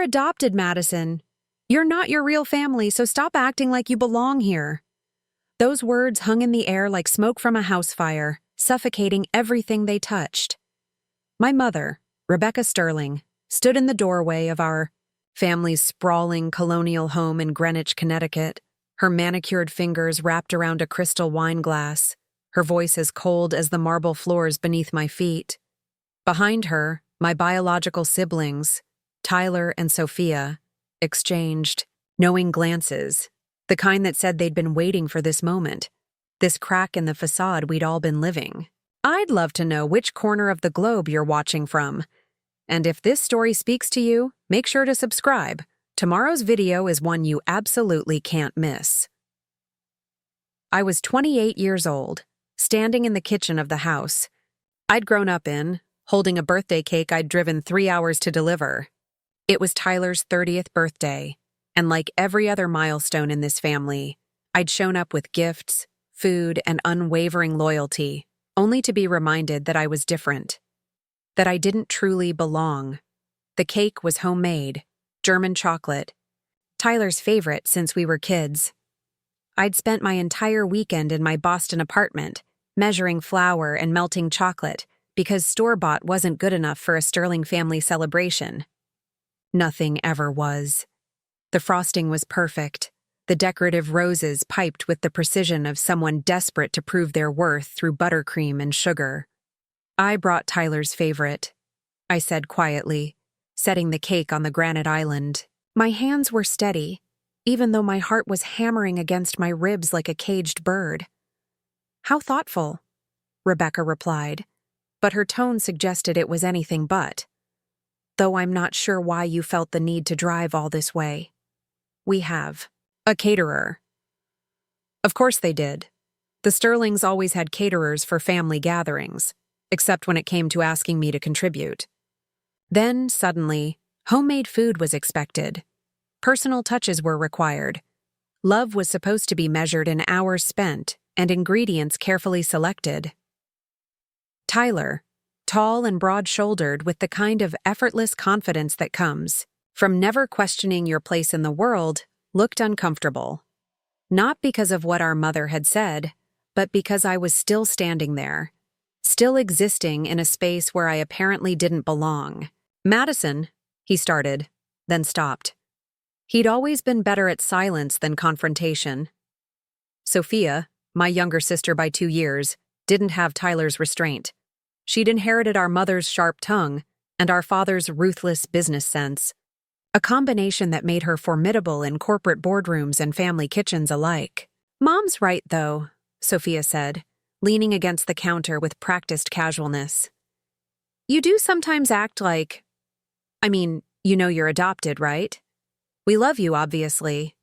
You're adopted, Madison. You're not your real family, so stop acting like you belong here." Those words hung in the air like smoke from a house fire, suffocating everything they touched. My mother, Rebecca Sterling, stood in the doorway of our family's sprawling colonial home in Greenwich, Connecticut, her manicured fingers wrapped around a crystal wine glass, her voice as cold as the marble floors beneath my feet. Behind her, my biological siblings, Tyler and Sophia, exchanged knowing glances, the kind that said they'd been waiting for this moment, this crack in the facade we'd all been living. I'd love to know which corner of the globe you're watching from. And if this story speaks to you, make sure to subscribe. Tomorrow's video is one you absolutely can't miss. I was 28 years old, standing in the kitchen of the house I'd grown up in, holding a birthday cake I'd driven 3 hours to deliver. It was Tyler's 30th birthday, and like every other milestone in this family, I'd shown up with gifts, food, and unwavering loyalty, only to be reminded that I was different, that I didn't truly belong. The cake was homemade, German chocolate, Tyler's favorite since we were kids. I'd spent my entire weekend in my Boston apartment, measuring flour and melting chocolate, because store-bought wasn't good enough for a Sterling family celebration. Nothing ever was. The frosting was perfect, the decorative roses piped with the precision of someone desperate to prove their worth through buttercream and sugar. "I brought Tyler's favorite," I said quietly, setting the cake on the granite island. My hands were steady, even though my heart was hammering against my ribs like a caged bird. "How thoughtful," Rebecca replied, but her tone suggested it was anything but. "Though I'm not sure why you felt the need to drive all this way. We have a caterer." Of course they did. The Sterlings always had caterers for family gatherings, except when it came to asking me to contribute. Then, suddenly, homemade food was expected. Personal touches were required. Love was supposed to be measured in hours spent and ingredients carefully selected. Tyler, tall and broad-shouldered with the kind of effortless confidence that comes from never questioning your place in the world, looked uncomfortable. Not because of what our mother had said, but because I was still standing there, still existing in a space where I apparently didn't belong. "Madison," he started, then stopped. He'd always been better at silence than confrontation. Sophia, my younger sister by 2 years, didn't have Tyler's restraint. She'd inherited our mother's sharp tongue and our father's ruthless business sense, a combination that made her formidable in corporate boardrooms and family kitchens alike. "Mom's right, though," Sophia said, leaning against the counter with practiced casualness. "You do sometimes act like... you know you're adopted, right? We love you, obviously.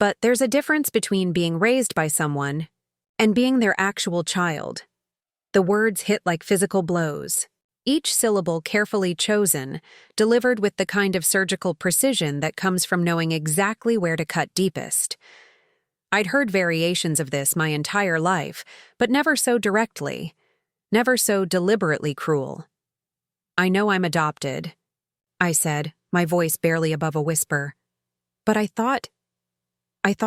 But there's a difference between being raised by someone and being their actual child." The words hit like physical blows, each syllable carefully chosen, delivered with the kind of surgical precision that comes from knowing exactly where to cut deepest. I'd heard variations of this my entire life, but never so directly, never so deliberately cruel. "I know I'm adopted," I said, my voice barely above a whisper. "But I thought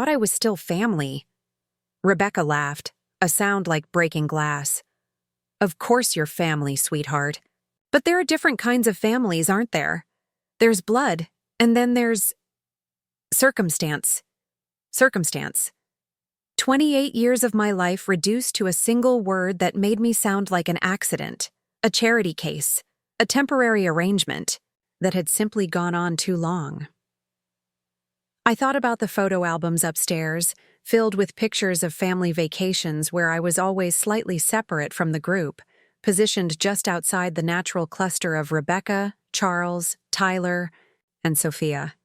I was still family." Rebecca laughed, a sound like breaking glass. "Of course you're family, sweetheart. But there are different kinds of families, aren't there? There's blood, and then there's... circumstance. 28 years of my life reduced to a single word that made me sound like an accident, a charity case, a temporary arrangement that had simply gone on too long. I thought about the photo albums upstairs, filled with pictures of family vacations where I was always slightly separate from the group, positioned just outside the natural cluster of Rebecca, Charles, Tyler, and Sophia.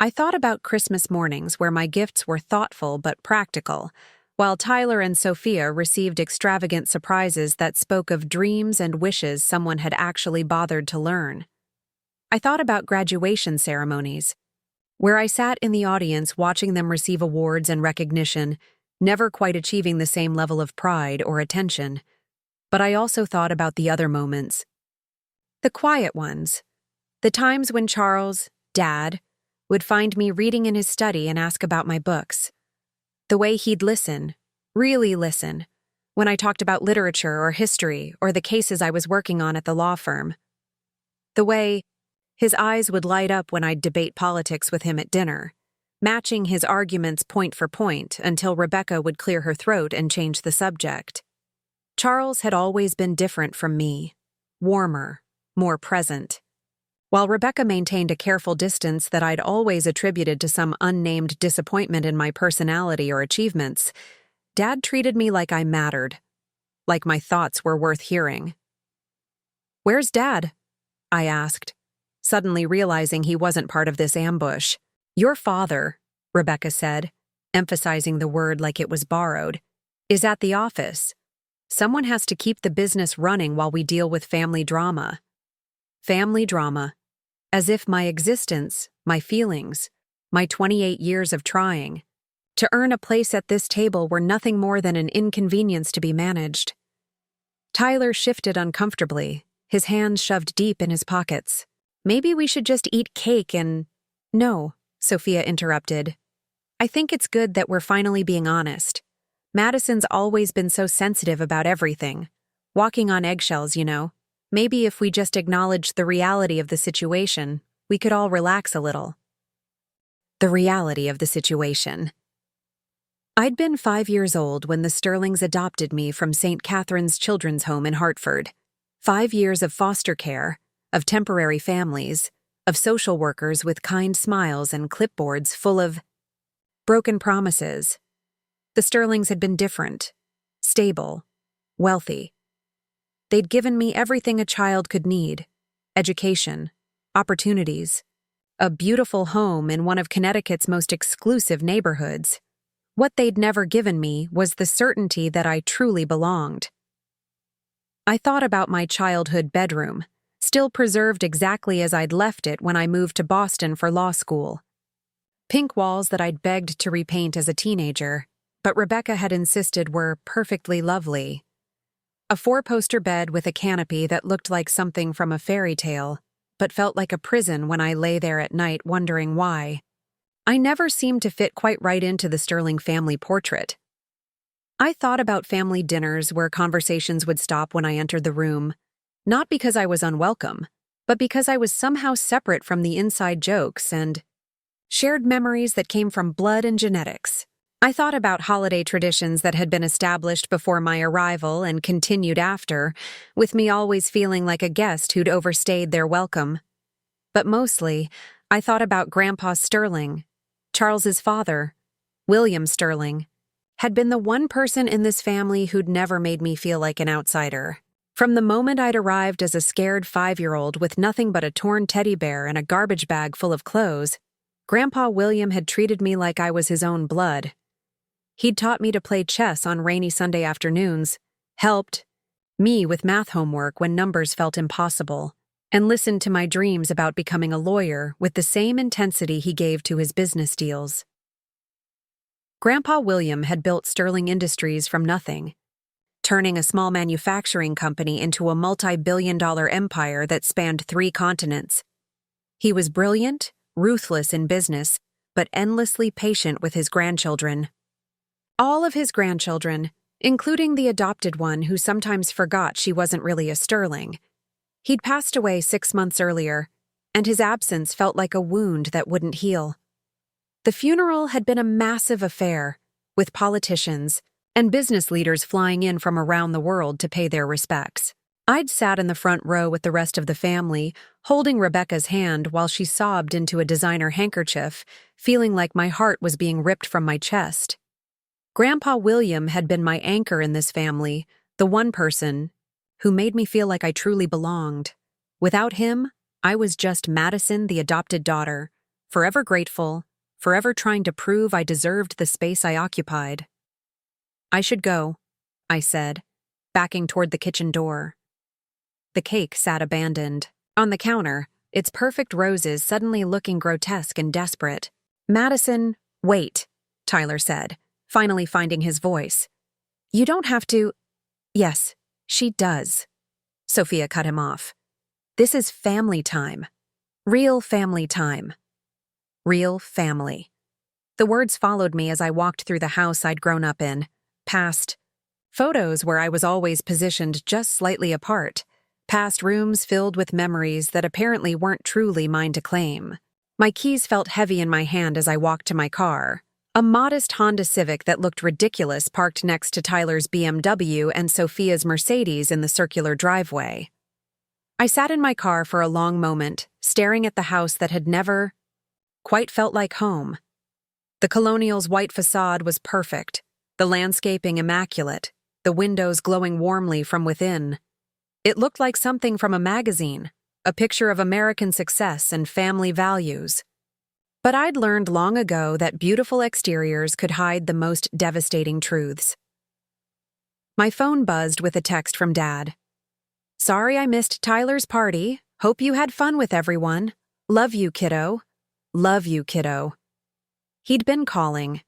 I thought about Christmas mornings where my gifts were thoughtful but practical, while Tyler and Sophia received extravagant surprises that spoke of dreams and wishes someone had actually bothered to learn. I thought about graduation ceremonies, where I sat in the audience watching them receive awards and recognition, never quite achieving the same level of pride or attention. But I also thought about the other moments. The quiet ones. The times when Charles, Dad would find me reading in his study and ask about my books. The way he'd listen, really listen, when I talked about literature or history or the cases I was working on at the law firm. The way his eyes would light up when I'd debate politics with him at dinner, matching his arguments point for point until Rebecca would clear her throat and change the subject. Charles had always been different from me, warmer, more present. While Rebecca maintained a careful distance that I'd always attributed to some unnamed disappointment in my personality or achievements, Dad treated me like I mattered, like my thoughts were worth hearing. "Where's Dad?" I asked, suddenly realizing he wasn't part of this ambush. "Your father," Rebecca said, emphasizing the word like it was borrowed, "is at the office. Someone has to keep the business running while we deal with family drama." Family drama. As if my existence, my feelings, my 28 years of trying to earn a place at this table were nothing more than an inconvenience to be managed. Tyler shifted uncomfortably, his hands shoved deep in his pockets. "Maybe we should just eat cake and—" "No," Sophia interrupted. "I think it's good that we're finally being honest. Madison's always been so sensitive about everything. Walking on eggshells, you know. Maybe if we just acknowledged the reality of the situation, we could all relax a little." The reality of the situation. I'd been 5 years old when the Sterlings adopted me from St. Catherine's Children's Home in Hartford. 5 years of foster care, of temporary families, of social workers with kind smiles and clipboards full of broken promises. The Sterlings had been different, stable, wealthy. They'd given me everything a child could need: education, opportunities, a beautiful home in one of Connecticut's most exclusive neighborhoods. What they'd never given me was the certainty that I truly belonged. I thought about my childhood bedroom, still preserved exactly as I'd left it when I moved to Boston for law school. Pink walls that I'd begged to repaint as a teenager, but Rebecca had insisted were perfectly lovely. A 4-poster bed with a canopy that looked like something from a fairy tale, but felt like a prison when I lay there at night wondering why. I never seemed to fit quite right into the Sterling family portrait. I thought about family dinners where conversations would stop when I entered the room, not because I was unwelcome, but because I was somehow separate from the inside jokes and shared memories that came from blood and genetics. I thought about holiday traditions that had been established before my arrival and continued after, with me always feeling like a guest who'd overstayed their welcome. But mostly, I thought about Grandpa Sterling, Charles's father. William Sterling had been the one person in this family who'd never made me feel like an outsider. From the moment I'd arrived as a scared 5-year-old with nothing but a torn teddy bear and a garbage bag full of clothes, Grandpa William had treated me like I was his own blood. He'd taught me to play chess on rainy Sunday afternoons, helped me with math homework when numbers felt impossible, and listened to my dreams about becoming a lawyer with the same intensity he gave to his business deals. Grandpa William had built Sterling Industries from nothing, turning a small manufacturing company into a multi-billion-dollar empire that spanned 3 continents. He was brilliant, ruthless in business, but endlessly patient with his grandchildren. All of his grandchildren, including the adopted one who sometimes forgot she wasn't really a Sterling. He'd passed away 6 months earlier, and his absence felt like a wound that wouldn't heal. The funeral had been a massive affair, with politicians and business leaders flying in from around the world to pay their respects. I'd sat in the front row with the rest of the family, holding Rebecca's hand while she sobbed into a designer handkerchief, feeling like my heart was being ripped from my chest. Grandpa William had been my anchor in this family, the one person who made me feel like I truly belonged. Without him, I was just Madison, the adopted daughter, forever grateful, forever trying to prove I deserved the space I occupied. "I should go," I said, backing toward the kitchen door. The cake sat abandoned on the counter, its perfect roses suddenly looking grotesque and desperate. "Madison, wait," Tyler said, finally finding his voice. "You don't have to—" "Yes, she does," Sophia cut him off. "This is family time. Real family time. Real family. The words followed me as I walked through the house I'd grown up in, past photos where I was always positioned just slightly apart, past rooms filled with memories that apparently weren't truly mine to claim. My keys felt heavy in my hand as I walked to my car, a modest Honda Civic that looked ridiculous parked next to Tyler's BMW and Sophia's Mercedes in the circular driveway. I sat in my car for a long moment, staring at the house that had never quite felt like home. The Colonial's white facade was perfect, the landscaping immaculate, the windows glowing warmly from within. It looked like something from a magazine, a picture of American success and family values. But I'd learned long ago that beautiful exteriors could hide the most devastating truths. My phone buzzed with a text from Dad. "Sorry I missed Tyler's party. Hope you had fun with everyone. Love you, kiddo. Love you, kiddo." He'd been calling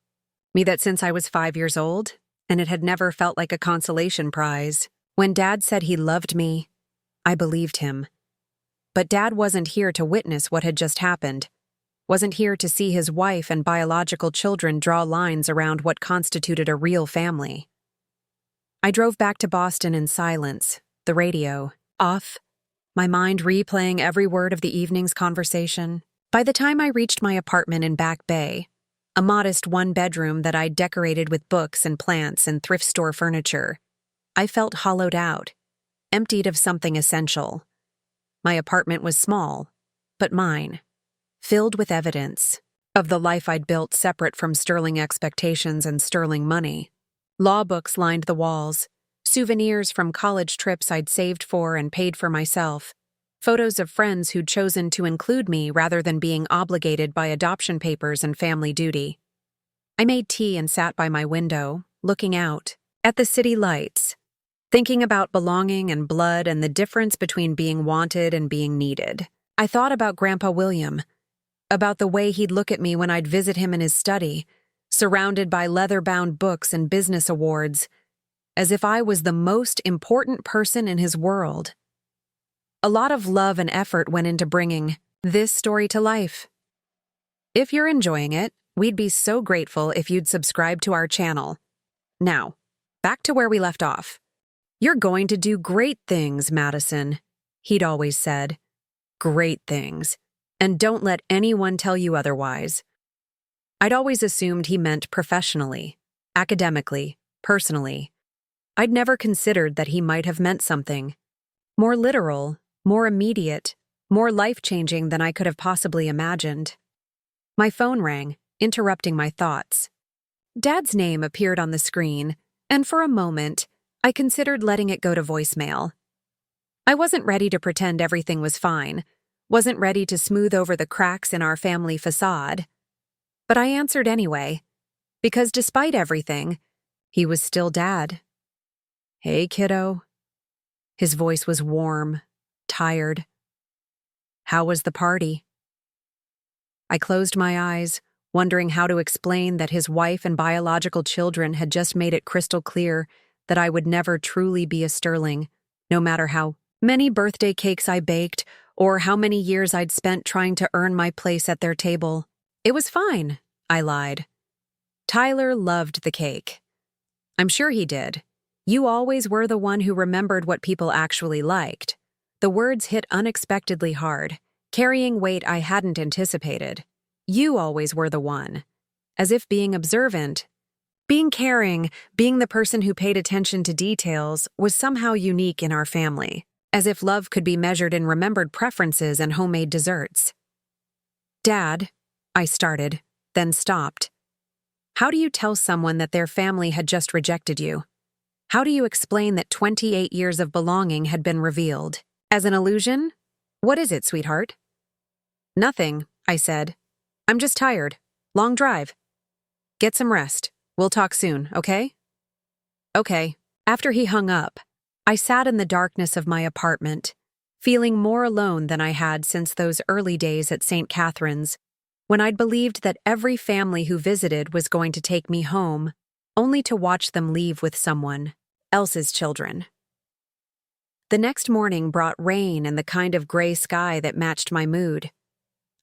me that since I was 5 years old, and it had never felt like a consolation prize. When Dad said he loved me, I believed him. But Dad wasn't here to witness what had just happened, wasn't here to see his wife and biological children draw lines around what constituted a real family. I drove back to Boston in silence, the radio off, my mind replaying every word of the evening's conversation. By the time I reached my apartment in Back Bay, a modest one-bedroom that I'd decorated with books and plants and thrift store furniture, I felt hollowed out, emptied of something essential. My apartment was small, but mine, filled with evidence of the life I'd built separate from sterling expectations and sterling money. Law books lined the walls, souvenirs from college trips I'd saved for and paid for myself, photos of friends who'd chosen to include me rather than being obligated by adoption papers and family duty. I made tea and sat by my window, looking out at the city lights, thinking about belonging and blood and the difference between being wanted and being needed. I thought about Grandpa William, about the way he'd look at me when I'd visit him in his study, surrounded by leather-bound books and business awards, as if I was the most important person in his world. A lot of love and effort went into bringing this story to life. If you're enjoying it, we'd be so grateful if you'd subscribe to our channel. Now, back to where we left off. "You're going to do great things, Madison," he'd always said. Great things. And don't let anyone tell you otherwise. I'd always assumed he meant professionally, academically, personally. I'd never considered that he might have meant something more literal, more immediate, more life-changing than I could have possibly imagined. My phone rang, interrupting my thoughts. Dad's name appeared on the screen, and for a moment, I considered letting it go to voicemail. I wasn't ready to pretend everything was fine, wasn't ready to smooth over the cracks in our family facade. But I answered anyway, because despite everything, he was still Dad. "Hey, kiddo." His voice was warm, tired. "How was the party?" I closed my eyes, wondering how to explain that his wife and biological children had just made it crystal clear that I would never truly be a sterling, no matter how many birthday cakes I baked or how many years I'd spent trying to earn my place at their table. "It was fine," I lied. "Tyler loved the cake." "I'm sure he did. You always were the one who remembered what people actually liked." The words hit unexpectedly hard, carrying weight I hadn't anticipated. You always were the one. As if being observant, being caring, being the person who paid attention to details was somehow unique in our family. As if love could be measured in remembered preferences and homemade desserts. "Dad," I started, then stopped. "How do you tell someone that their family had just rejected you? How do you explain that 28 years of belonging had been revealed? As an illusion? What is it, sweetheart?" "Nothing," I said. "I'm just tired. Long drive. Get some rest. We'll talk soon, okay?" "Okay." After he hung up, I sat in the darkness of my apartment, feeling more alone than I had since those early days at St. Catherine's, when I'd believed that every family who visited was going to take me home, only to watch them leave with someone else's children. The next morning brought rain and the kind of gray sky that matched my mood.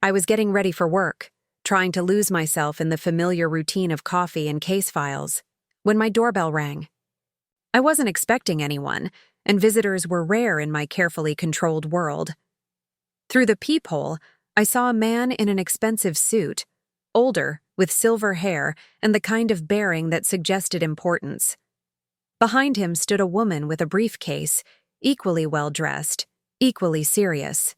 I was getting ready for work, trying to lose myself in the familiar routine of coffee and case files, when my doorbell rang. I wasn't expecting anyone, and visitors were rare in my carefully controlled world. Through the peephole, I saw a man in an expensive suit, older, with silver hair and the kind of bearing that suggested importance. Behind him stood a woman with a briefcase, equally well-dressed, equally serious.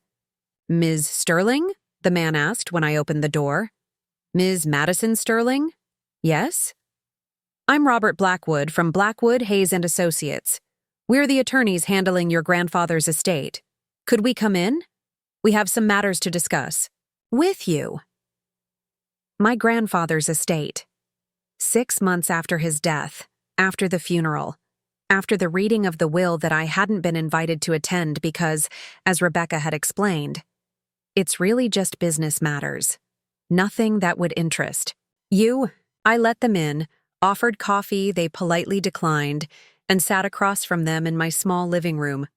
"Ms. Sterling?" the man asked when I opened the door. "Ms. Madison Sterling?" "Yes?" "I'm Robert Blackwood from Blackwood, Hayes & Associates. We're the attorneys handling your grandfather's estate. Could we come in? We have some matters to discuss." "With you." My grandfather's estate. 6 months after his death, after the funeral, after the reading of the will that I hadn't been invited to attend because, as Rebecca had explained, it's really just business matters. Nothing that would interest you. I let them in, offered coffee they politely declined, and sat across from them in my small living room,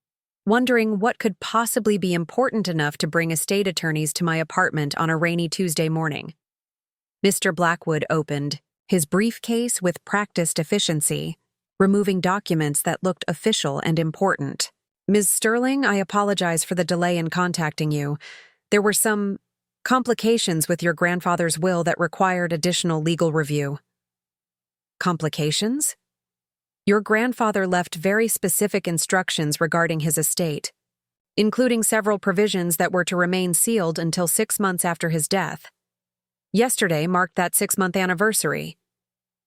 wondering what could possibly be important enough to bring estate attorneys to my apartment on a rainy Tuesday morning. Mr. Blackwood opened, his briefcase with practiced efficiency, removing documents that looked official and important. "Ms. Sterling, I apologize for the delay in contacting you. There were some complications with your grandfather's will that required additional legal review." "Complications?" "Your grandfather left very specific instructions regarding his estate, including several provisions that were to remain sealed until 6 months after his death. Yesterday marked that 6-month anniversary."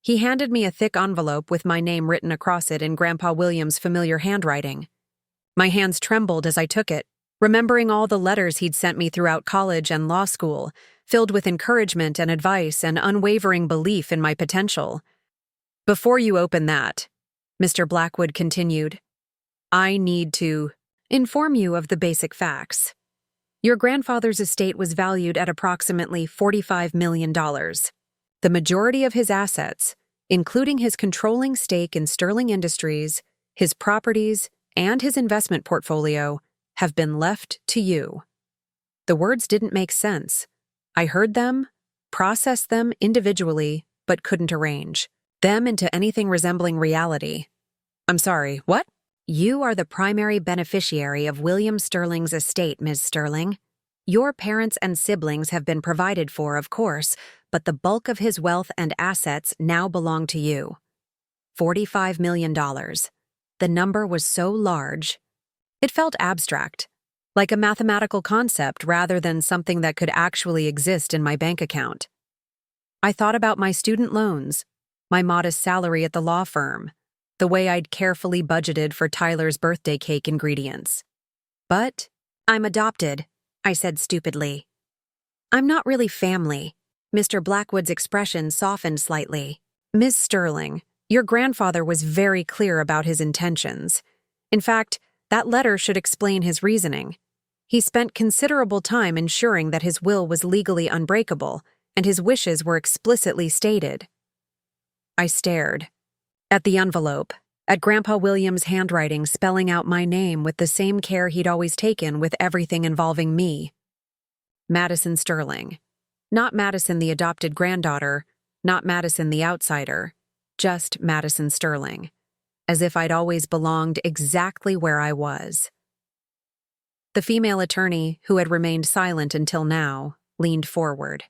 He handed me a thick envelope with my name written across it in Grandpa William's familiar handwriting. My hands trembled as I took it, remembering all the letters he'd sent me throughout college and law school, filled with encouragement and advice and unwavering belief in my potential. "Before you open that," Mr. Blackwood continued, "I need to inform you of the basic facts. Your grandfather's estate was valued at approximately $45 million. The majority of his assets, including his controlling stake in Sterling Industries, his properties, and his investment portfolio, have been left to you." The words didn't make sense. I heard them, processed them individually, but couldn't arrange them into anything resembling reality. "I'm sorry, what?" "You are the primary beneficiary of William Sterling's estate, Ms. Sterling. Your parents and siblings have been provided for, of course, but the bulk of his wealth and assets now belong to you. $45 million. The number was so large. It felt abstract, like a mathematical concept rather than something that could actually exist in my bank account. I thought about my student loans, my modest salary at the law firm, the way I'd carefully budgeted for Tyler's birthday cake ingredients. "But I'm adopted," I said stupidly. "I'm not really family." Mr. Blackwood's expression softened slightly. "Ms. Sterling, your grandfather was very clear about his intentions. In fact, that letter should explain his reasoning. He spent considerable time ensuring that his will was legally unbreakable, and his wishes were explicitly stated." I stared. At the envelope, at Grandpa William's handwriting spelling out my name with the same care he'd always taken with everything involving me. Madison Sterling. Not Madison the adopted granddaughter, not Madison the outsider, just Madison Sterling, as if I'd always belonged exactly where I was. The female attorney, who had remained silent until now, leaned forward.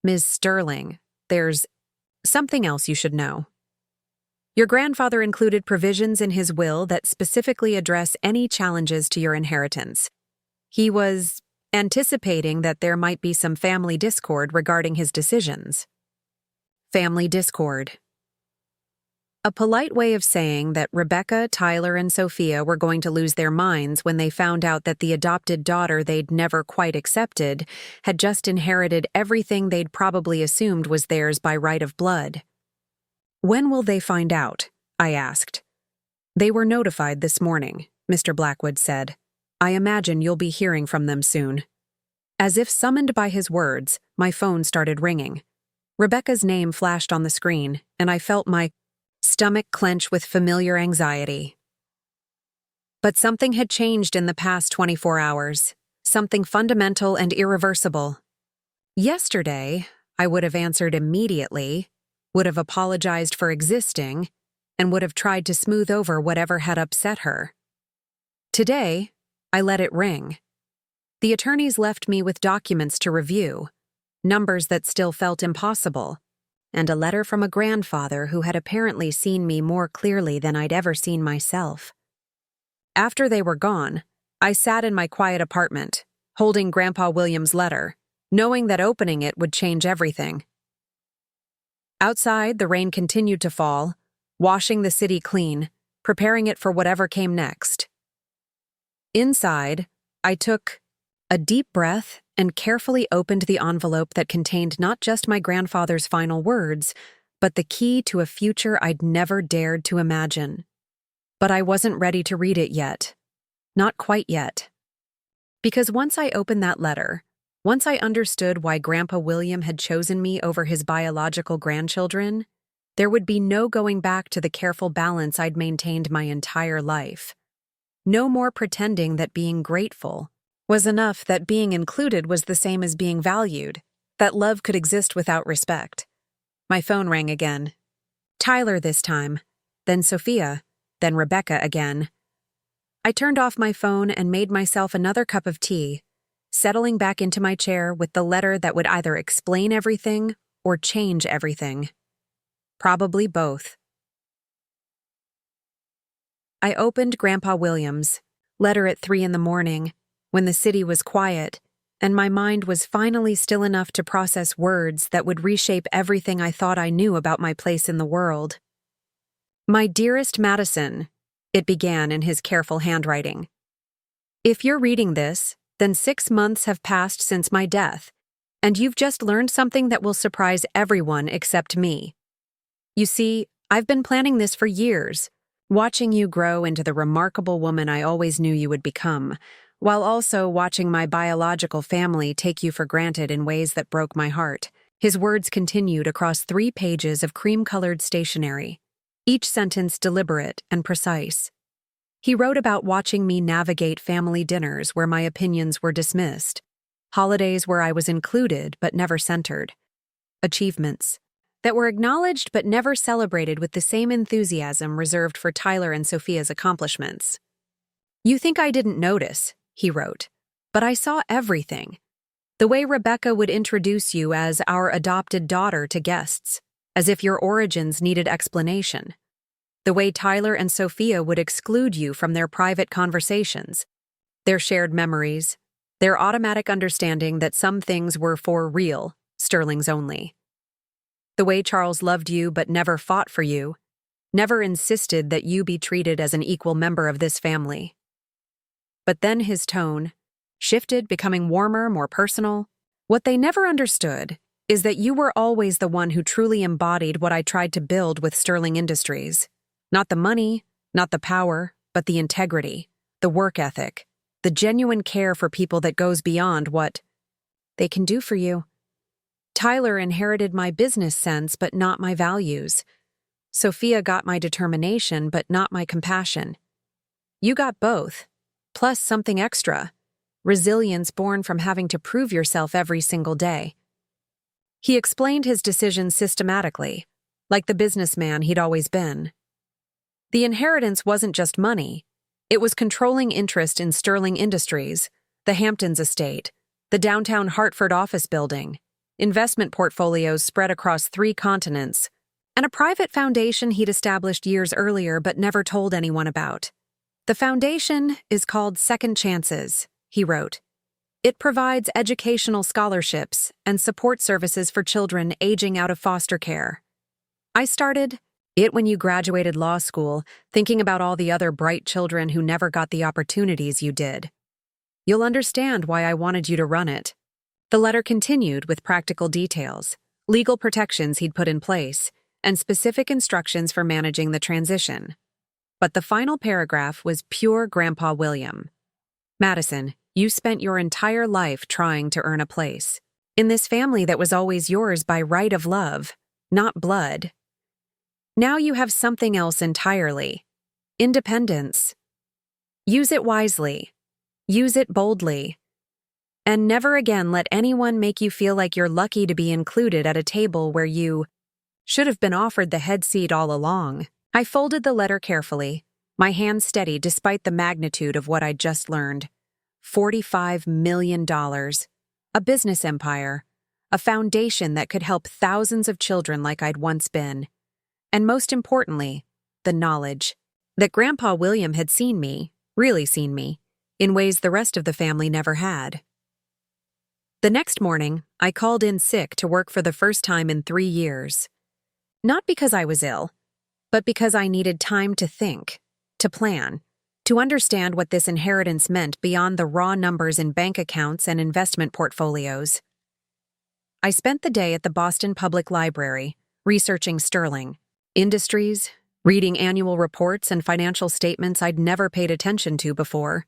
"Ms. Sterling, there's something else you should know. Your grandfather included provisions in his will that specifically address any challenges to your inheritance. He was anticipating that there might be some family discord regarding his decisions." Family discord. A polite way of saying that Rebecca, Tyler, and Sophia were going to lose their minds when they found out that the adopted daughter they'd never quite accepted had just inherited everything they'd probably assumed was theirs by right of blood. "When will they find out?" I asked. "They were notified this morning," Mr. Blackwood said. "I imagine you'll be hearing from them soon." As if summoned by his words, my phone started ringing. Rebecca's name flashed on the screen, and I felt my stomach clench with familiar anxiety. But something had changed in the past 24 hours, something fundamental and irreversible. Yesterday, I would have answered immediately, would have apologized for existing, and would have tried to smooth over whatever had upset her. Today, I let it ring. The attorneys left me with documents to review, numbers that still felt impossible, and a letter from a grandfather who had apparently seen me more clearly than I'd ever seen myself. After they were gone, I sat in my quiet apartment, holding Grandpa William's letter, knowing that opening it would change everything. Outside, the rain continued to fall, washing the city clean, preparing it for whatever came next. Inside, I took a deep breath and carefully opened the envelope that contained not just my grandfather's final words, but the key to a future I'd never dared to imagine. But I wasn't ready to read it yet. Not quite yet. Because once I opened that letter, once I understood why Grandpa William had chosen me over his biological grandchildren, there would be no going back to the careful balance I'd maintained my entire life. No more pretending that being grateful was enough, that being included was the same as being valued, that love could exist without respect. My phone rang again. Tyler this time, then Sophia, then Rebecca again. I turned off my phone and made myself another cup of tea, settling back into my chair with the letter that would either explain everything or change everything. Probably both. I opened Grandpa William's letter at 3 a.m, when the city was quiet, and my mind was finally still enough to process words that would reshape everything I thought I knew about my place in the world. My dearest Madison, it began in his careful handwriting. If you're reading this, then 6 months have passed since my death, and you've just learned something that will surprise everyone except me. You see, I've been planning this for years, watching you grow into the remarkable woman I always knew you would become, while also watching my biological family take you for granted in ways that broke my heart. His words continued across 3 pages of cream-colored stationery, each sentence deliberate and precise. He wrote about watching me navigate family dinners where my opinions were dismissed, holidays where I was included but never centered, achievements that were acknowledged but never celebrated with the same enthusiasm reserved for Tyler and Sophia's accomplishments. You think I didn't notice, he wrote, but I saw everything. The way Rebecca would introduce you as our adopted daughter to guests, as if your origins needed explanation. The way Tyler and Sophia would exclude you from their private conversations, their shared memories, their automatic understanding that some things were for real, Sterling's only. The way Charles loved you but never fought for you, never insisted that you be treated as an equal member of this family. But then his tone shifted, becoming warmer, more personal. What they never understood is that you were always the one who truly embodied what I tried to build with Sterling Industries. Not the money, not the power, but the integrity, the work ethic, the genuine care for people that goes beyond what they can do for you. Tyler inherited my business sense, but not my values. Sophia got my determination, but not my compassion. You got both, plus something extra, resilience born from having to prove yourself every single day. He explained his decisions systematically, like the businessman he'd always been. The inheritance wasn't just money. It was controlling interest in Sterling Industries, the Hamptons estate, the downtown Hartford office building, investment portfolios spread across 3 continents, and a private foundation he'd established years earlier but never told anyone about. The foundation is called Second Chances, he wrote. It provides educational scholarships and support services for children aging out of foster care. I started it when you graduated law school, thinking about all the other bright children who never got the opportunities you did. You'll understand why I wanted you to run it. The letter continued with practical details, legal protections he'd put in place, and specific instructions for managing the transition. But the final paragraph was pure Grandpa William. Madison, you spent your entire life trying to earn a place in this family that was always yours by right of love, not blood. Now you have something else entirely. Independence. Use it wisely. Use it boldly. And never again let anyone make you feel like you're lucky to be included at a table where you should have been offered the head seat all along. I folded the letter carefully, my hand steady despite the magnitude of what I'd just learned. $45 million. A business empire. A foundation that could help thousands of children like I'd once been. And most importantly, the knowledge that Grandpa William had seen me, really seen me, in ways the rest of the family never had. The next morning, I called in sick to work for the first time in 3 years. Not because I was ill, but because I needed time to think, to plan, to understand what this inheritance meant beyond the raw numbers in bank accounts and investment portfolios. I spent the day at the Boston Public Library, researching sterling, industries, reading annual reports and financial statements I'd never paid attention to before.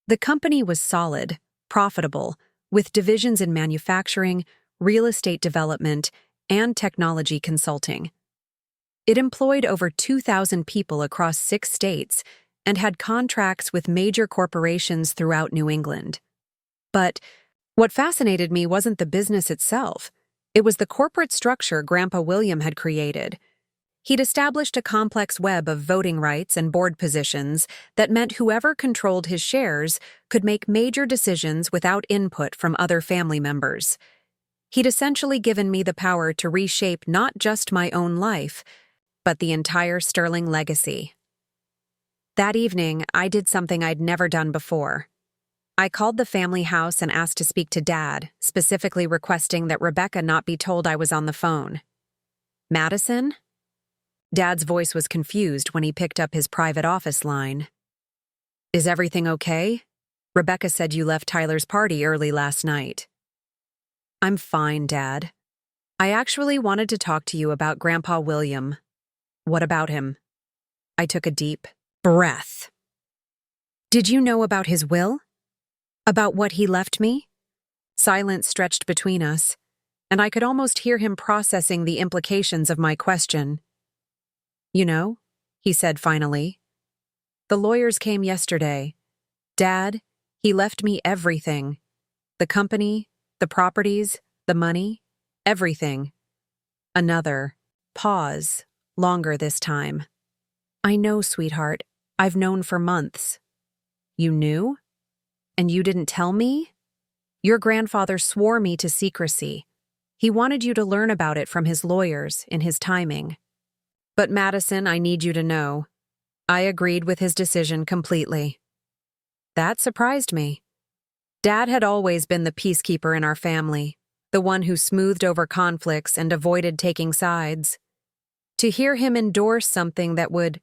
The company was solid, profitable, with divisions in manufacturing, real estate development, and technology consulting. It employed over 2,000 people across 6 states and had contracts with major corporations throughout New England. But what fascinated me wasn't the business itself. It was the corporate structure Grandpa William had created. He'd established a complex web of voting rights and board positions that meant whoever controlled his shares could make major decisions without input from other family members. He'd essentially given me the power to reshape not just my own life, but the entire Sterling legacy. That evening, I did something I'd never done before. I called the family house and asked to speak to Dad, specifically requesting that Rebecca not be told I was on the phone. Madison? Dad's voice was confused when he picked up his private office line. Is everything okay? Rebecca said you left Tyler's party early last night. I'm fine, Dad. I actually wanted to talk to you about Grandpa William. What about him? I took a deep breath. Did you know about his will? About what he left me? Silence stretched between us, and I could almost hear him processing the implications of my question. You know, he said finally. The lawyers came yesterday. Dad, he left me everything. The company, the properties, the money, everything. Another pause, longer this time. I know, sweetheart. I've known for months. You knew? And you didn't tell me? Your grandfather swore me to secrecy. He wanted you to learn about it from his lawyers in his timing. But Madison, I need you to know, I agreed with his decision completely. That surprised me. Dad had always been the peacekeeper in our family, the one who smoothed over conflicts and avoided taking sides. To hear him endorse something that would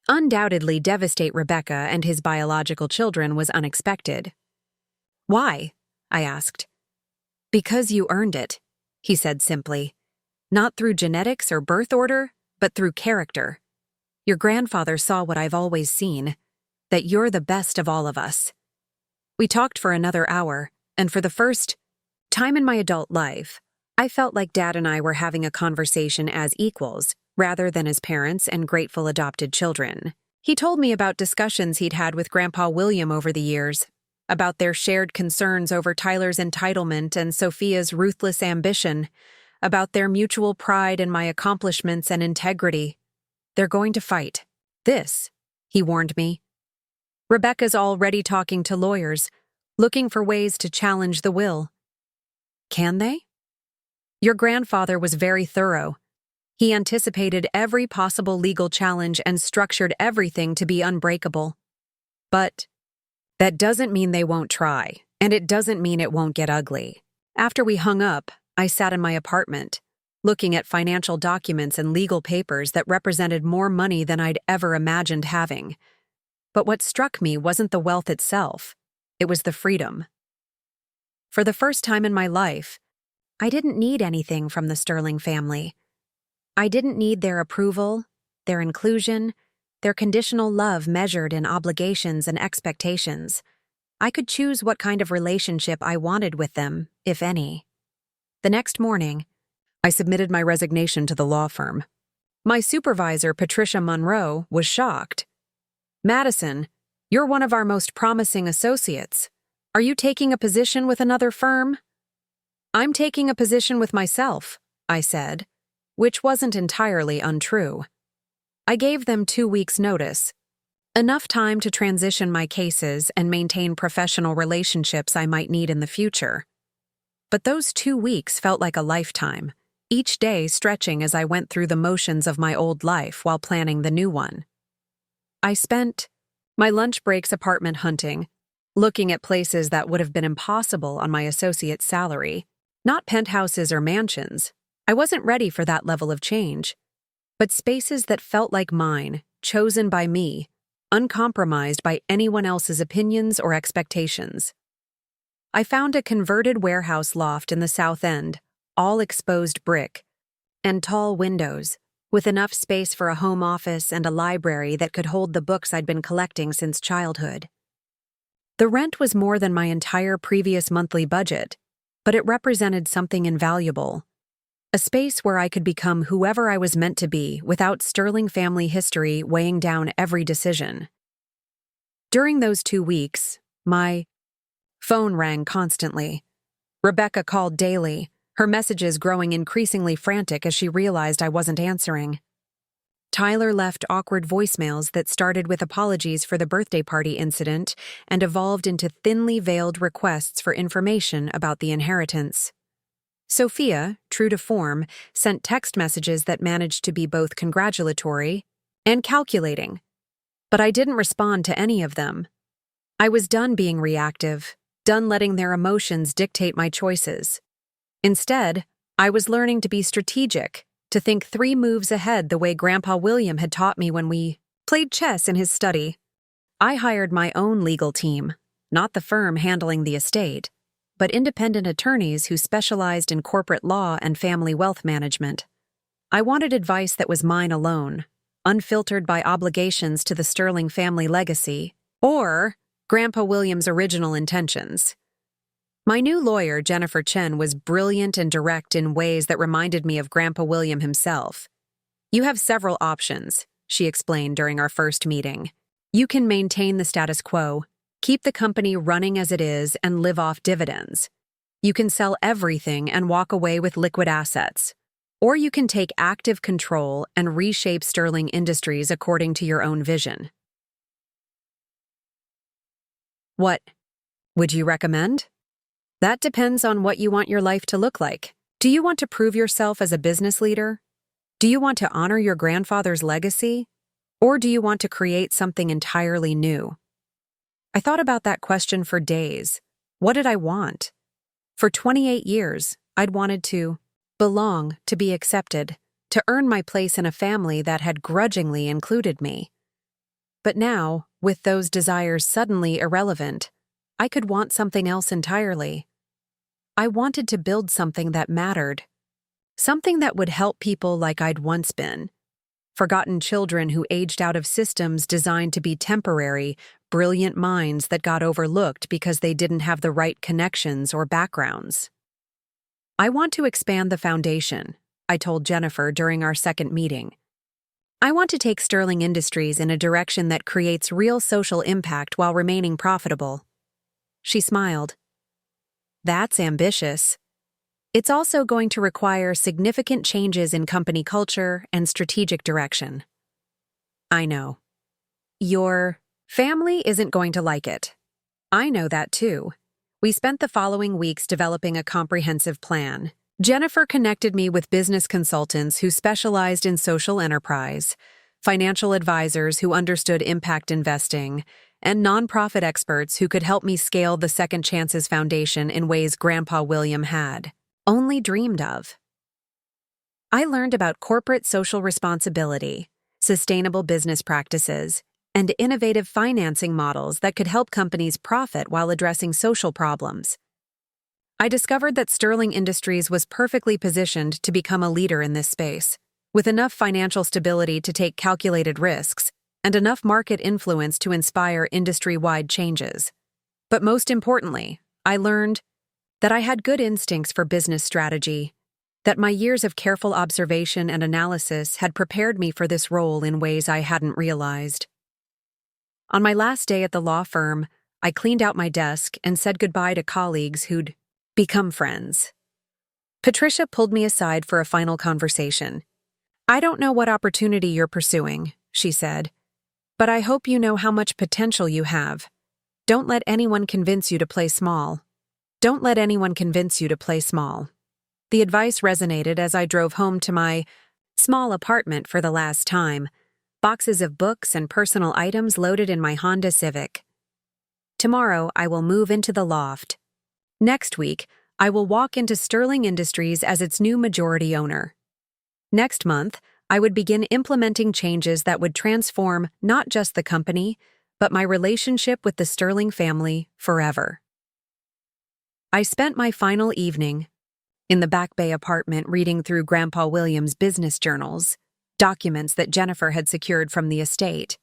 undoubtedly devastate Rebecca and his biological children was unexpected. Why? I asked. Because you earned it, he said simply. Not through genetics or birth order, but through character. Your grandfather saw what I've always seen, that you're the best of all of us. We talked for another hour, and for the first time in my adult life, I felt like Dad and I were having a conversation as equals, rather than as parents and grateful adopted children. He told me about discussions he'd had with Grandpa William over the years, about their shared concerns over Tyler's entitlement and Sophia's ruthless ambition, about their mutual pride in my accomplishments and integrity. They're going to fight. This, he warned me. Rebecca's already talking to lawyers, looking for ways to challenge the will. Can they? Your grandfather was very thorough. He anticipated every possible legal challenge and structured everything to be unbreakable. But that doesn't mean they won't try, and it doesn't mean it won't get ugly. After we hung up, I sat in my apartment, looking at financial documents and legal papers that represented more money than I'd ever imagined having. But what struck me wasn't the wealth itself, it was the freedom. For the first time in my life, I didn't need anything from the Sterling family. I didn't need their approval, their inclusion, their conditional love measured in obligations and expectations. I could choose what kind of relationship I wanted with them, if any. The next morning, I submitted my resignation to the law firm. My supervisor, Patricia Monroe, was shocked. Madison, you're one of our most promising associates. Are you taking a position with another firm? I'm taking a position with myself, I said, which wasn't entirely untrue. I gave them 2 weeks' notice, enough time to transition my cases and maintain professional relationships I might need in the future. But those 2 weeks felt like a lifetime, each day stretching as I went through the motions of my old life while planning the new one. I spent my lunch breaks apartment hunting, looking at places that would have been impossible on my associate's salary, not penthouses or mansions. I wasn't ready for that level of change, but spaces that felt like mine, chosen by me, uncompromised by anyone else's opinions or expectations. I found a converted warehouse loft in the South End, all exposed brick, and tall windows, with enough space for a home office and a library that could hold the books I'd been collecting since childhood. The rent was more than my entire previous monthly budget, but it represented something invaluable. A space where I could become whoever I was meant to be without sterling family history weighing down every decision. During those 2 weeks, my phone rang constantly. Rebecca called daily, her messages growing increasingly frantic as she realized I wasn't answering. Tyler left awkward voicemails that started with apologies for the birthday party incident and evolved into thinly veiled requests for information about the inheritance. Sophia, true to form, sent text messages that managed to be both congratulatory and calculating. But I didn't respond to any of them. I was done being reactive, done letting their emotions dictate my choices. Instead, I was learning to be strategic, to think 3 moves ahead the way Grandpa William had taught me when we played chess in his study. I hired my own legal team, not the firm handling the estate, but independent attorneys who specialized in corporate law and family wealth management. I wanted advice that was mine alone, unfiltered by obligations to the Sterling family legacy, or Grandpa William's original intentions. My new lawyer, Jennifer Chen, was brilliant and direct in ways that reminded me of Grandpa William himself. "You have several options," she explained during our first meeting. "You can maintain the status quo, keep the company running as it is, and live off dividends. You can sell everything and walk away with liquid assets. Or you can take active control and reshape Sterling Industries according to your own vision." What would you recommend? That depends on what you want your life to look like. Do you want to prove yourself as a business leader? Do you want to honor your grandfather's legacy? Or do you want to create something entirely new? I thought about that question for days. What did I want? For 28 years, I'd wanted to belong, to be accepted, to earn my place in a family that had grudgingly included me. But now, with those desires suddenly irrelevant, I could want something else entirely. I wanted to build something that mattered. Something that would help people like I'd once been. Forgotten children who aged out of systems designed to be temporary, brilliant minds that got overlooked because they didn't have the right connections or backgrounds. "I want to expand the foundation," I told Jennifer during our second meeting. "I want to take Sterling Industries in a direction that creates real social impact while remaining profitable." She smiled. "That's ambitious. It's also going to require significant changes in company culture and strategic direction." "I know. Your family isn't going to like it. I know that too." We spent the following weeks developing a comprehensive plan. Jennifer connected me with business consultants who specialized in social enterprise, financial advisors who understood impact investing, and nonprofit experts who could help me scale the Second Chances Foundation in ways Grandpa William had only dreamed of. I learned about corporate social responsibility, sustainable business practices, and innovative financing models that could help companies profit while addressing social problems. I discovered that Sterling Industries was perfectly positioned to become a leader in this space, with enough financial stability to take calculated risks and enough market influence to inspire industry-wide changes. But most importantly, I learned that I had good instincts for business strategy, that my years of careful observation and analysis had prepared me for this role in ways I hadn't realized. On my last day at the law firm, I cleaned out my desk and said goodbye to colleagues who'd become friends. Patricia pulled me aside for a final conversation. "I don't know what opportunity you're pursuing," she said, "but I hope you know how much potential you have. Don't let anyone convince you to play small. Don't let anyone convince you to play small." The advice resonated as I drove home to my small apartment for the last time, boxes of books and personal items loaded in my Honda Civic. Tomorrow, I will move into the loft. Next week, I will walk into Sterling Industries as its new majority owner. Next month, I would begin implementing changes that would transform not just the company, but my relationship with the Sterling family forever. I spent my final evening in the Back Bay apartment reading through Grandpa William's business journals, documents that Jennifer had secured from the estate.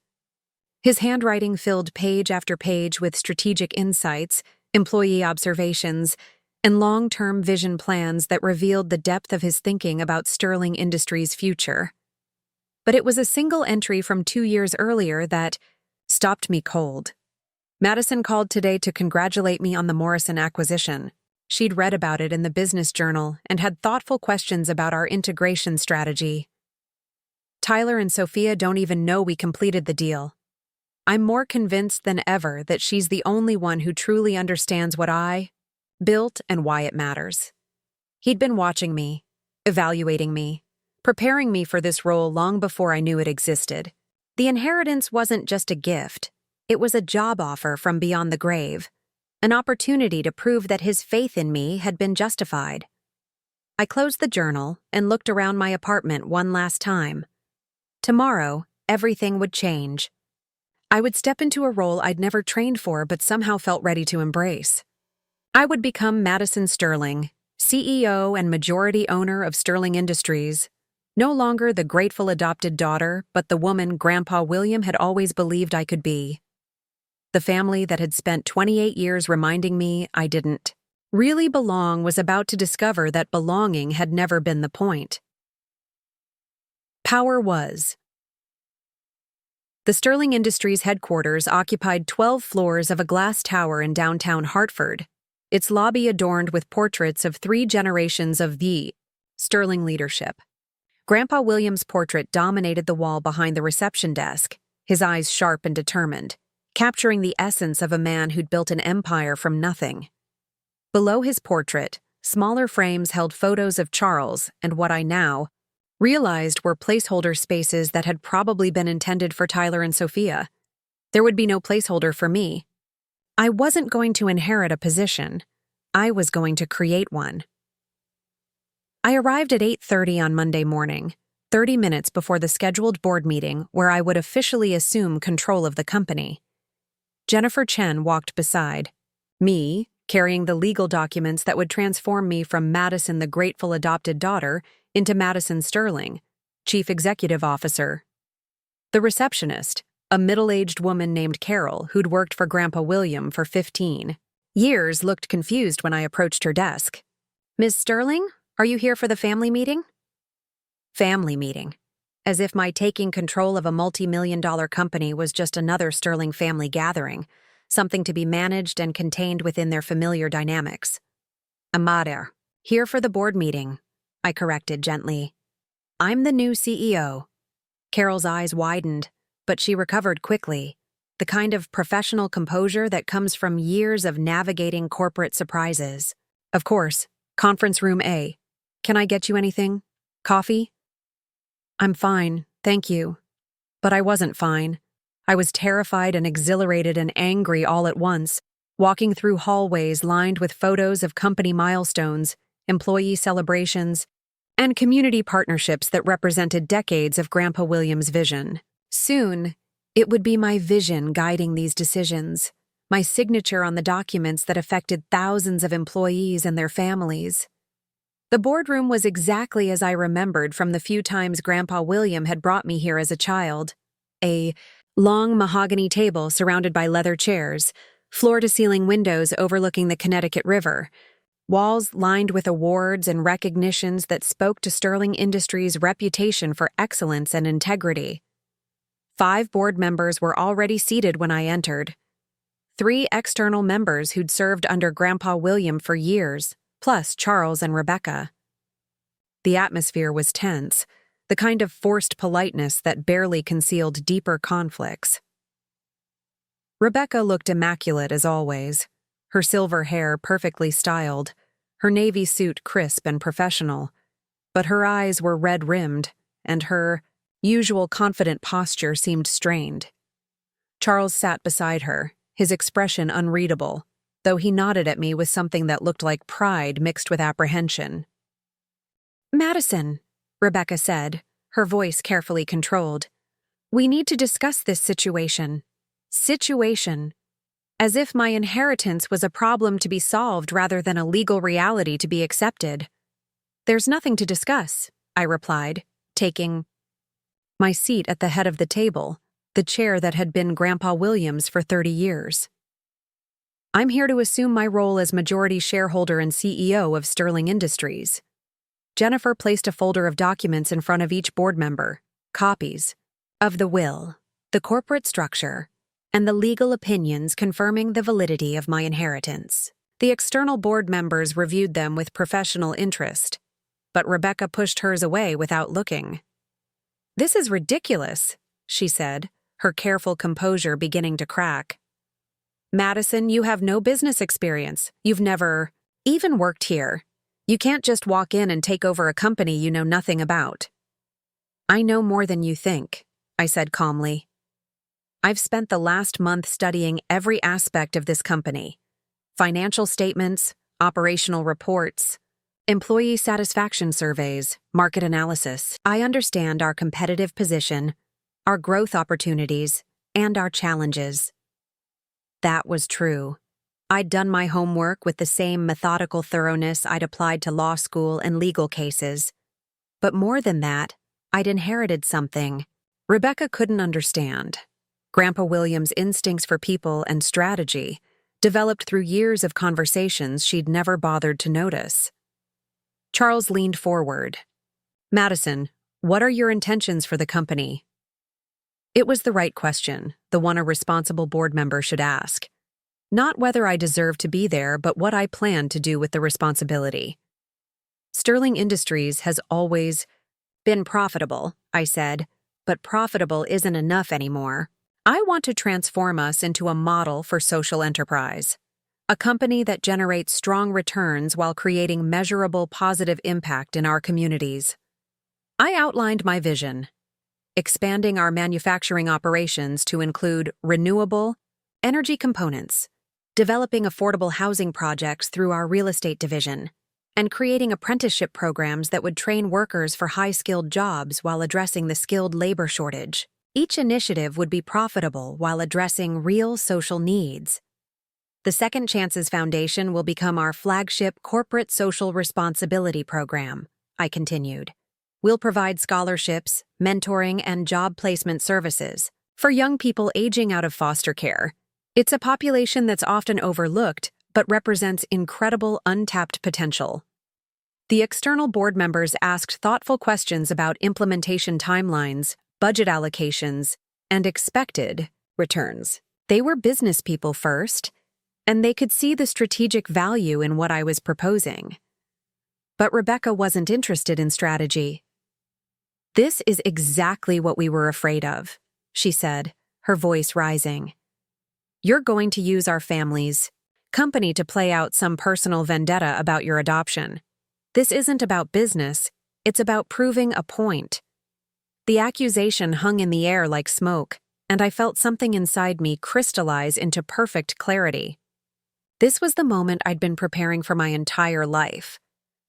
His handwriting filled page after page with strategic insights, employee observations, and long-term vision plans that revealed the depth of his thinking about Sterling Industries' future. But it was a single entry from 2 years earlier that stopped me cold. Madison called today to congratulate me on the Morrison acquisition. She'd read about it in the business journal and had thoughtful questions about our integration strategy. Tyler and Sophia don't even know we completed the deal. I'm more convinced than ever that she's the only one who truly understands what I built and why it matters. He'd been watching me, evaluating me, preparing me for this role long before I knew it existed. The inheritance wasn't just a gift. It was a job offer from beyond the grave, an opportunity to prove that his faith in me had been justified. I closed the journal and looked around my apartment one last time. Tomorrow, everything would change. I would step into a role I'd never trained for but somehow felt ready to embrace. I would become Madison Sterling, CEO and majority owner of Sterling Industries, no longer the grateful adopted daughter, but the woman Grandpa William had always believed I could be. The family that had spent 28 years reminding me I didn't really belong was about to discover that belonging had never been the point. Power was. The Sterling Industries headquarters occupied 12 floors of a glass tower in downtown Hartford, its lobby adorned with portraits of 3 generations of the Sterling leadership. Grandpa William's portrait dominated the wall behind the reception desk, his eyes sharp and determined, capturing the essence of a man who'd built an empire from nothing. Below his portrait, smaller frames held photos of Charles and what I now realized were placeholder spaces that had probably been intended for Tyler and Sophia. There would be no placeholder for me. I wasn't going to inherit a position. I was going to create one. I arrived at 8:30 on Monday morning, 30 minutes before the scheduled board meeting where I would officially assume control of the company. Jennifer Chen walked beside me, carrying the legal documents that would transform me from Madison the grateful adopted daughter into Madison Sterling, Chief Executive Officer. The receptionist, a middle-aged woman named Carol who'd worked for Grandpa William for 15 years, looked confused when I approached her desk. "Ms. Sterling, are you here for the family meeting?" Family meeting. As if my taking control of a multi-million-dollar company was just another Sterling family gathering, something to be managed and contained within their familiar dynamics. "Amader, here for the board meeting," I corrected gently. "I'm the new CEO." Carol's eyes widened, but she recovered quickly, the kind of professional composure that comes from years of navigating corporate surprises. "Of course, conference room A. Can I get you anything? Coffee?" "I'm fine, thank you." But I wasn't fine. I was terrified and exhilarated and angry all at once, walking through hallways lined with photos of company milestones, employee celebrations, and community partnerships that represented decades of Grandpa William's vision. Soon, it would be my vision guiding these decisions, my signature on the documents that affected thousands of employees and their families. The boardroom was exactly as I remembered from the few times Grandpa William had brought me here as a child. A long mahogany table surrounded by leather chairs, floor-to-ceiling windows overlooking the Connecticut River, walls lined with awards and recognitions that spoke to Sterling Industries' reputation for excellence and integrity. 5 board members were already seated when I entered. 3 external members who'd served under Grandpa William for years, plus Charles and Rebecca. The atmosphere was tense, the kind of forced politeness that barely concealed deeper conflicts. Rebecca looked immaculate as always, her silver hair perfectly styled, her navy suit crisp and professional, but her eyes were red-rimmed, and her usual confident posture seemed strained. Charles sat beside her, his expression unreadable, though he nodded at me with something that looked like pride mixed with apprehension. "Madison," Rebecca said, her voice carefully controlled, "we need to discuss this situation. Situation. As if my inheritance was a problem to be solved rather than a legal reality to be accepted." "There's nothing to discuss," I replied, taking my seat at the head of the table, the chair that had been Grandpa William's for 30 years. "I'm here to assume my role as majority shareholder and CEO of Sterling Industries." Jennifer placed a folder of documents in front of each board member, copies of the will, the corporate structure, and the legal opinions confirming the validity of my inheritance. The external board members reviewed them with professional interest, but Rebecca pushed hers away without looking. "This is ridiculous," she said, her careful composure beginning to crack. "Madison, you have no business experience. You've never even worked here. You can't just walk in and take over a company you know nothing about." "I know more than you think," I said calmly. "I've spent the last month studying every aspect of this company. Financial statements, operational reports, employee satisfaction surveys, market analysis. I understand our competitive position, our growth opportunities, and our challenges." That was true. I'd done my homework with the same methodical thoroughness I'd applied to law school and legal cases. But more than that, I'd inherited something Rebecca couldn't understand. Grandpa William's instincts for people and strategy, developed through years of conversations she'd never bothered to notice. Charles leaned forward. "Madison, what are your intentions for the company?" It was the right question, the one a responsible board member should ask. Not whether I deserved to be there, but what I planned to do with the responsibility. "Sterling Industries has always been profitable," I said, "but profitable isn't enough anymore. I want to transform us into a model for social enterprise. A company that generates strong returns while creating measurable positive impact in our communities." I outlined my vision, expanding our manufacturing operations to include renewable energy components, developing affordable housing projects through our real estate division, and creating apprenticeship programs that would train workers for high-skilled jobs while addressing the skilled labor shortage. Each initiative would be profitable while addressing real social needs. The Second Chances Foundation will become our flagship corporate social responsibility program, I continued. We'll provide scholarships, mentoring, and job placement services for young people aging out of foster care. It's a population that's often overlooked, but represents incredible untapped potential. The external board members asked thoughtful questions about implementation timelines, budget allocations, and expected returns. They were business people first, and they could see the strategic value in what I was proposing. But Rebecca wasn't interested in strategy. "This is exactly what we were afraid of," she said, her voice rising. "You're going to use our family's company to play out some personal vendetta about your adoption. This isn't about business, it's about proving a point." The accusation hung in the air like smoke, and I felt something inside me crystallize into perfect clarity. This was the moment I'd been preparing for my entire life.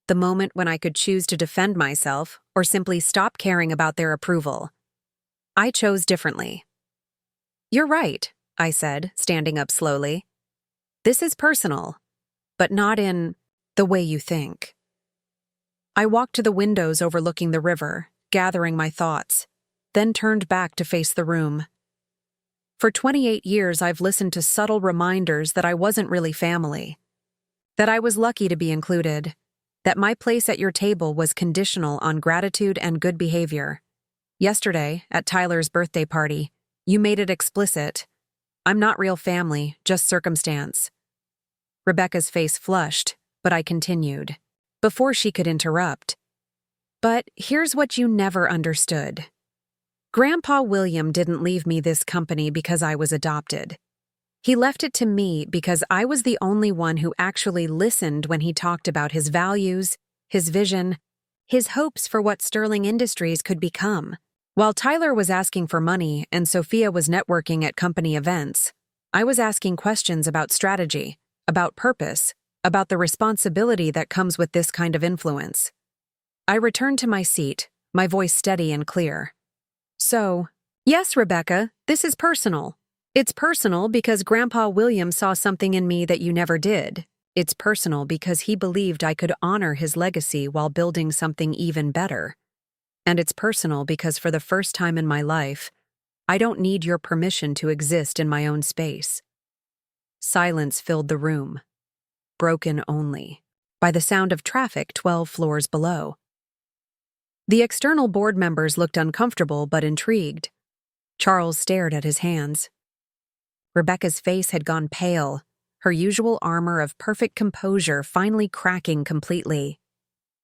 The moment when I could choose to defend myself or simply stop caring about their approval. I chose differently. "You're right," I said, standing up slowly. "This is personal, but not in the way you think." I walked to the windows overlooking the river, gathering my thoughts, then turned back to face the room. For 28 years, I've listened to subtle reminders that I wasn't really family, that I was lucky to be included, that my place at your table was conditional on gratitude and good behavior. Yesterday, at Tyler's birthday party, you made it explicit. I'm not real family, just circumstance. Rebecca's face flushed, but I continued. Before she could interrupt. But here's what you never understood. Grandpa William didn't leave me this company because I was adopted. He left it to me because I was the only one who actually listened when he talked about his values, his vision, his hopes for what Sterling Industries could become. While Tyler was asking for money and Sophia was networking at company events, I was asking questions about strategy, about purpose, about the responsibility that comes with this kind of influence. I returned to my seat, my voice steady and clear. So, yes, Rebecca, this is personal. It's personal because Grandpa William saw something in me that you never did. It's personal because he believed I could honor his legacy while building something even better. And it's personal because for the first time in my life, I don't need your permission to exist in my own space. Silence filled the room, broken only by the sound of traffic 12 floors below. The external board members looked uncomfortable but intrigued. Charles stared at his hands. Rebecca's face had gone pale, her usual armor of perfect composure finally cracking completely.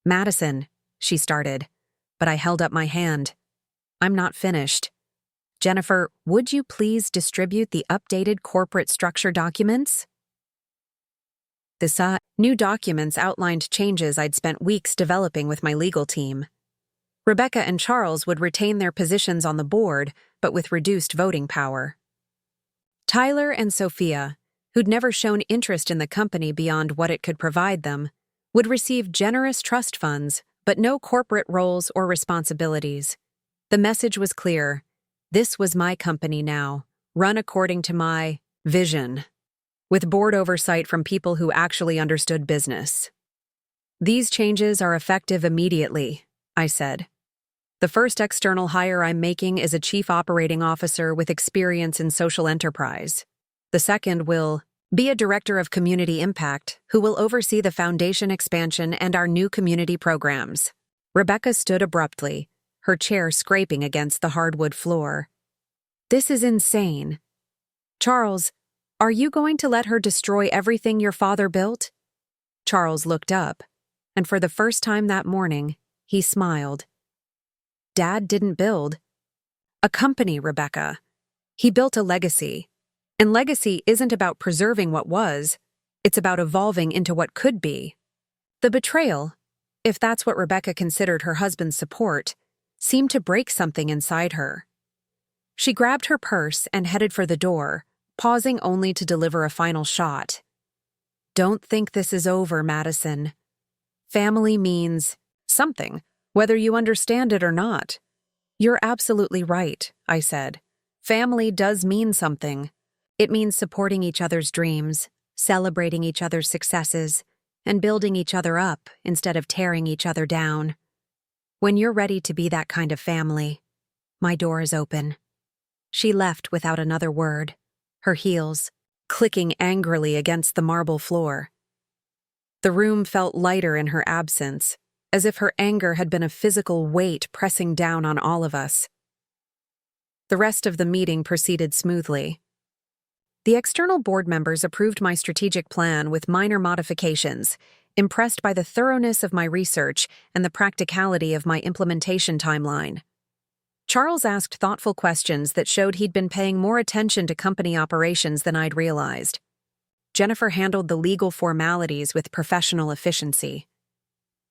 Madison, she started, but I held up my hand. I'm not finished. Jennifer, would you please distribute the updated corporate structure documents? The new documents outlined changes I'd spent weeks developing with my legal team. Rebecca and Charles would retain their positions on the board, but with reduced voting power. Tyler and Sophia, who'd never shown interest in the company beyond what it could provide them, would receive generous trust funds, but no corporate roles or responsibilities. The message was clear. This was my company now, run according to my vision, with board oversight from people who actually understood business. These changes are effective immediately, I said. The first external hire I'm making is a chief operating officer with experience in social enterprise. The second will be a director of community impact who will oversee the foundation expansion and our new community programs. Rebecca stood abruptly, her chair scraping against the hardwood floor. This is insane. Charles, are you going to let her destroy everything your father built? Charles looked up, and for the first time that morning, he smiled. Dad didn't build a company, Rebecca. He built a legacy. And legacy isn't about preserving what was, it's about evolving into what could be. The betrayal, if that's what Rebecca considered her husband's support, seemed to break something inside her. She grabbed her purse and headed for the door, pausing only to deliver a final shot. Don't think this is over, Madison. Family means something, whether you understand it or not. You're absolutely right, I said. Family does mean something. It means supporting each other's dreams, celebrating each other's successes, and building each other up instead of tearing each other down. When you're ready to be that kind of family, my door is open. She left without another word, her heels clicking angrily against the marble floor. The room felt lighter in her absence, as if her anger had been a physical weight pressing down on all of us. The rest of the meeting proceeded smoothly. The external board members approved my strategic plan with minor modifications, impressed by the thoroughness of my research and the practicality of my implementation timeline. Charles asked thoughtful questions that showed he'd been paying more attention to company operations than I'd realized. Jennifer handled the legal formalities with professional efficiency.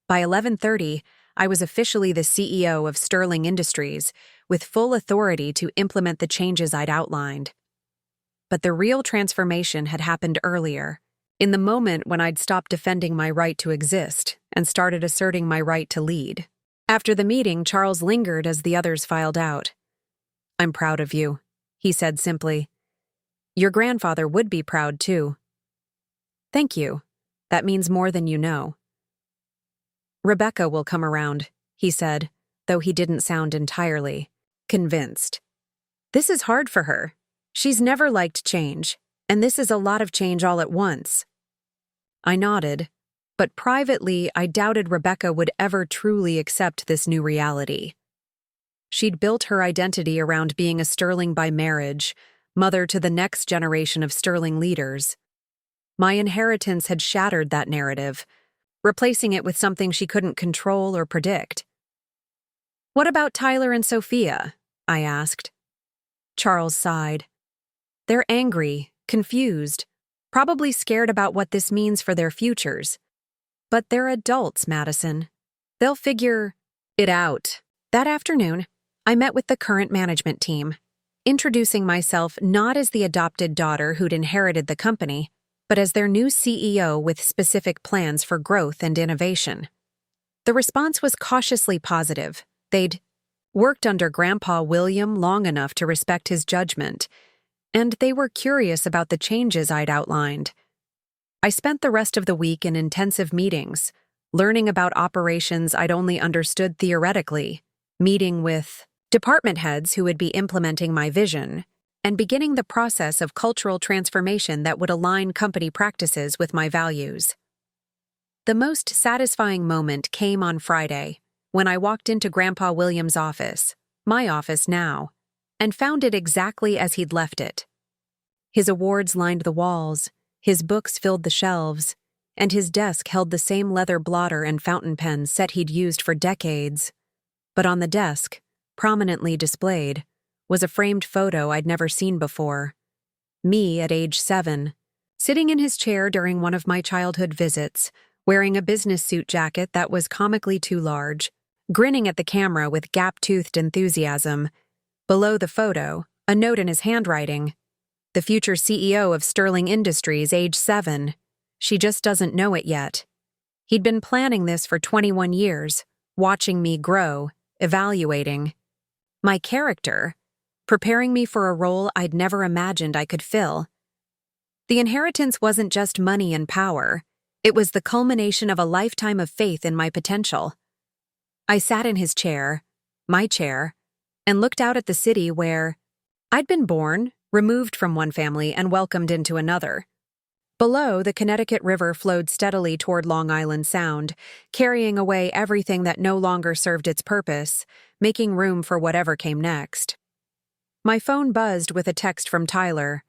By 11:30, I was officially the CEO of Sterling Industries, with full authority to implement the changes I'd outlined. But the real transformation had happened earlier, in the moment when I'd stopped defending my right to exist and started asserting my right to lead. After the meeting, Charles lingered as the others filed out. I'm proud of you, he said simply. Your grandfather would be proud too. Thank you. That means more than you know. Rebecca will come around, he said, though he didn't sound entirely convinced. This is hard for her. She's never liked change, and this is a lot of change all at once. I nodded, but privately I doubted Rebecca would ever truly accept this new reality. She'd built her identity around being a Sterling by marriage, mother to the next generation of sterling leaders. My inheritance had shattered that narrative, replacing it with something she couldn't control or predict. "What about Tyler and Sophia?" I asked. Charles sighed. "They're angry, confused, probably scared about what this means for their futures. But they're adults, Madison. They'll figure it out." That afternoon, I met with the current management team, introducing myself not as the adopted daughter who'd inherited the company, but as their new CEO with specific plans for growth and innovation. The response was cautiously positive. They'd worked under Grandpa William long enough to respect his judgment, and they were curious about the changes I'd outlined. I spent the rest of the week in intensive meetings, learning about operations I'd only understood theoretically, meeting with department heads who would be implementing my vision, and beginning the process of cultural transformation that would align company practices with my values. The most satisfying moment came on Friday, when I walked into Grandpa William's office, my office now, and found it exactly as he'd left it. His awards lined the walls, his books filled the shelves, and his desk held the same leather blotter and fountain pen set he'd used for decades. But on the desk, prominently displayed, was a framed photo I'd never seen before. Me at age 7, sitting in his chair during one of my childhood visits, wearing a business suit jacket that was comically too large, grinning at the camera with gap-toothed enthusiasm. Below the photo, a note in his handwriting. "The future CEO of Sterling Industries, age 7. She just doesn't know it yet." He'd been planning this for 21 years, watching me grow, evaluating my character, preparing me for a role I'd never imagined I could fill. The inheritance wasn't just money and power. It was the culmination of a lifetime of faith in my potential. I sat in his chair, my chair, and looked out at the city where I'd been born, removed from one family, and welcomed into another. Below, the Connecticut River flowed steadily toward Long Island Sound, carrying away everything that no longer served its purpose, making room for whatever came next. My phone buzzed with a text from Tyler.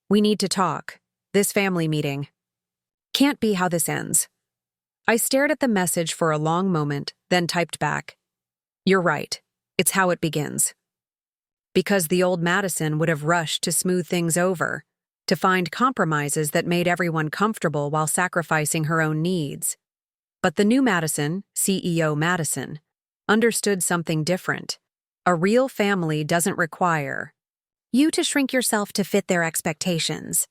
"We need to talk. This family meeting. Can't be how this ends." I stared at the message for a long moment, then typed back, "You're right. It's how it begins." Because the old Madison would have rushed to smooth things over, to find compromises that made everyone comfortable while sacrificing her own needs. But the new Madison, CEO Madison, understood something different. A real family doesn't require you to shrink yourself to fit their expectations.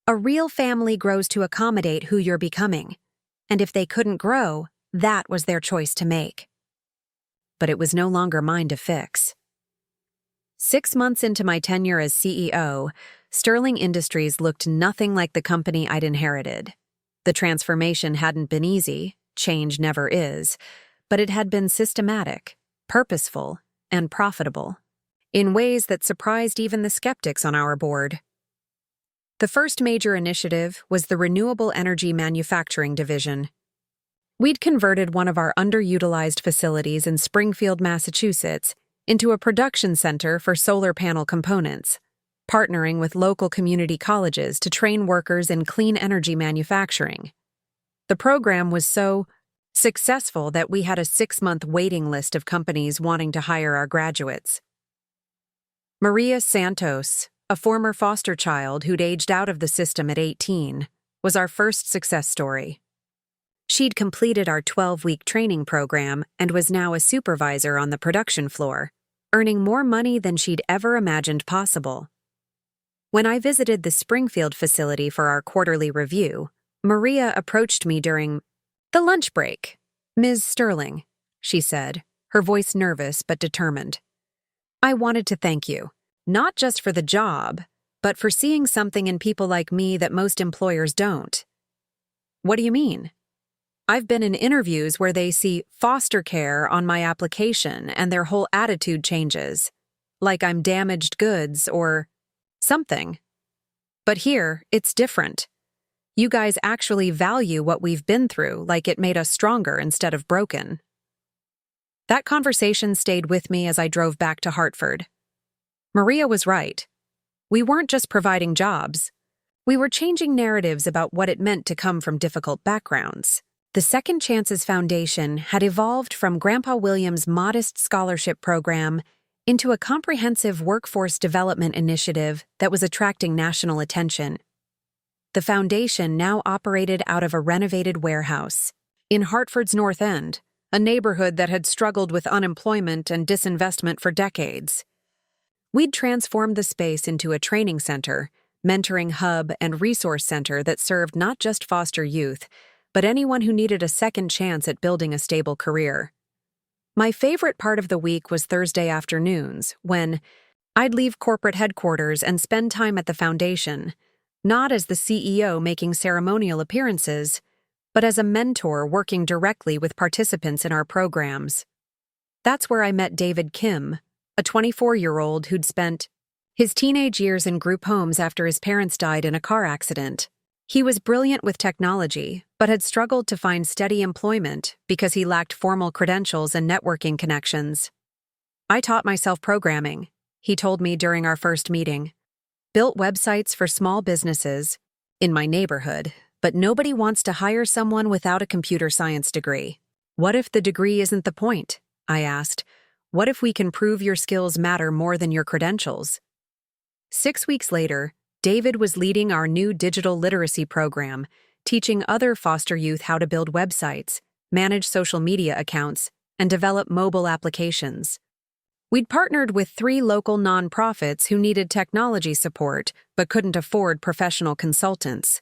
A real family grows to accommodate who you're becoming, and if they couldn't grow, that was their choice to make. But it was no longer mine to fix. 6 months into my tenure as CEO, Sterling Industries looked nothing like the company I'd inherited. The transformation hadn't been easy, change never is, but it had been systematic, purposeful, and profitable, in ways that surprised even the skeptics on our board. The first major initiative was the Renewable Energy Manufacturing Division. We'd converted one of our underutilized facilities in Springfield, Massachusetts, into a production center for solar panel components, partnering with local community colleges to train workers in clean energy manufacturing. The program was so successful that we had a 6-month waiting list of companies wanting to hire our graduates. Maria Santos, a former foster child who'd aged out of the system at 18, was our first success story. She'd completed our 12-week training program and was now a supervisor on the production floor, earning more money than she'd ever imagined possible. When I visited the Springfield facility for our quarterly review, Maria approached me during the lunch break. "Ms. Sterling," she said, her voice nervous but determined. "I wanted to thank you, not just for the job, but for seeing something in people like me that most employers don't." "What do you mean?" "I've been in interviews where they see foster care on my application and their whole attitude changes, like I'm damaged goods or something. But here, it's different. You guys actually value what we've been through, like it made us stronger instead of broken." That conversation stayed with me as I drove back to Hartford. Maria was right. We weren't just providing jobs. We were changing narratives about what it meant to come from difficult backgrounds. The Second Chances Foundation had evolved from Grandpa William's modest scholarship program into a comprehensive workforce development initiative that was attracting national attention. The foundation now operated out of a renovated warehouse in Hartford's North End, a neighborhood that had struggled with unemployment and disinvestment for decades. We'd transformed the space into a training center, mentoring hub, and resource center that served not just foster youth, but anyone who needed a second chance at building a stable career. My favorite part of the week was Thursday afternoons, when I'd leave corporate headquarters and spend time at the foundation, not as the CEO making ceremonial appearances, but as a mentor working directly with participants in our programs. That's where I met David Kim, a 24-year-old who'd spent his teenage years in group homes after his parents died in a car accident. He was brilliant with technology, but had struggled to find steady employment because he lacked formal credentials and networking connections. I taught myself programming, he told me during our first meeting. Built websites for small businesses in my neighborhood, but nobody wants to hire someone without a computer science degree. What if the degree isn't the point? I asked. What if we can prove your skills matter more than your credentials? 6 weeks later, David was leading our new digital literacy program, teaching other foster youth how to build websites, manage social media accounts, and develop mobile applications. We'd partnered with 3 local nonprofits who needed technology support but couldn't afford professional consultants.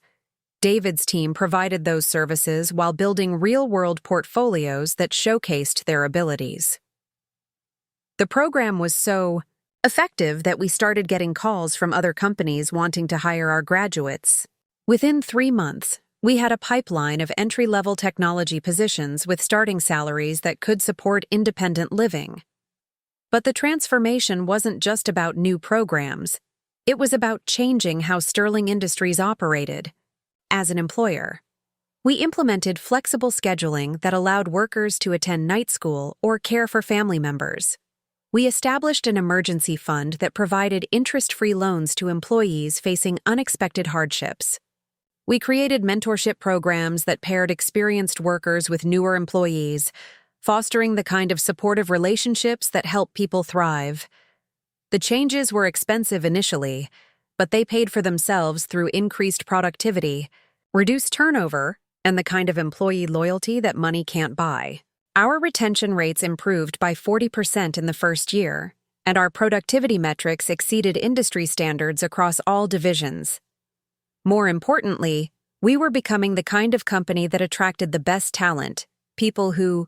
David's team provided those services while building real-world portfolios that showcased their abilities. The program was so effective that we started getting calls from other companies wanting to hire our graduates. Within 3 months, we had a pipeline of entry-level technology positions with starting salaries that could support independent living. But the transformation wasn't just about new programs. It was about changing how Sterling Industries operated. As an employer, we implemented flexible scheduling that allowed workers to attend night school or care for family members. We established an emergency fund that provided interest-free loans to employees facing unexpected hardships. We created mentorship programs that paired experienced workers with newer employees, fostering the kind of supportive relationships that help people thrive. The changes were expensive initially, but they paid for themselves through increased productivity, reduced turnover, and the kind of employee loyalty that money can't buy. Our retention rates improved by 40% in the first year, and our productivity metrics exceeded industry standards across all divisions. More importantly, we were becoming the kind of company that attracted the best talent, people who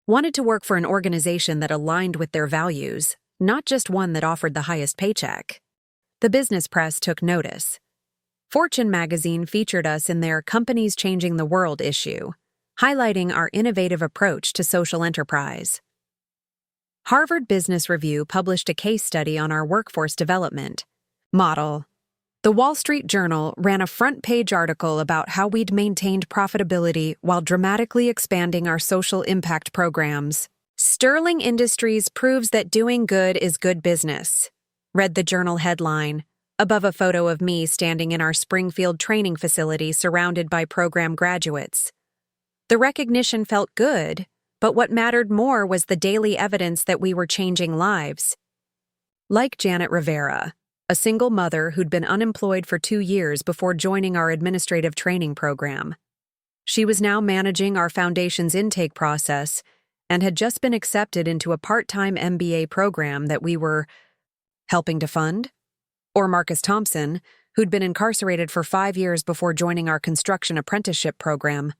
wanted to work for an organization that aligned with their values, not just one that offered the highest paycheck. The business press took notice. Fortune magazine featured us in their Companies Changing the World issue, highlighting our innovative approach to social enterprise. Harvard Business Review published a case study on our workforce development model. The Wall Street Journal ran a front-page article about how we'd maintained profitability while dramatically expanding our social impact programs. Sterling Industries proves that doing good is good business, read the journal headline, above a photo of me standing in our Springfield training facility surrounded by program graduates. The recognition felt good, but what mattered more was the daily evidence that we were changing lives. Like Janet Rivera, a single mother who'd been unemployed for 2 years before joining our administrative training program. She was now managing our foundation's intake process and had just been accepted into a part-time MBA program that we were helping to fund. Or Marcus Thompson, who'd been incarcerated for 5 years before joining our construction apprenticeship program.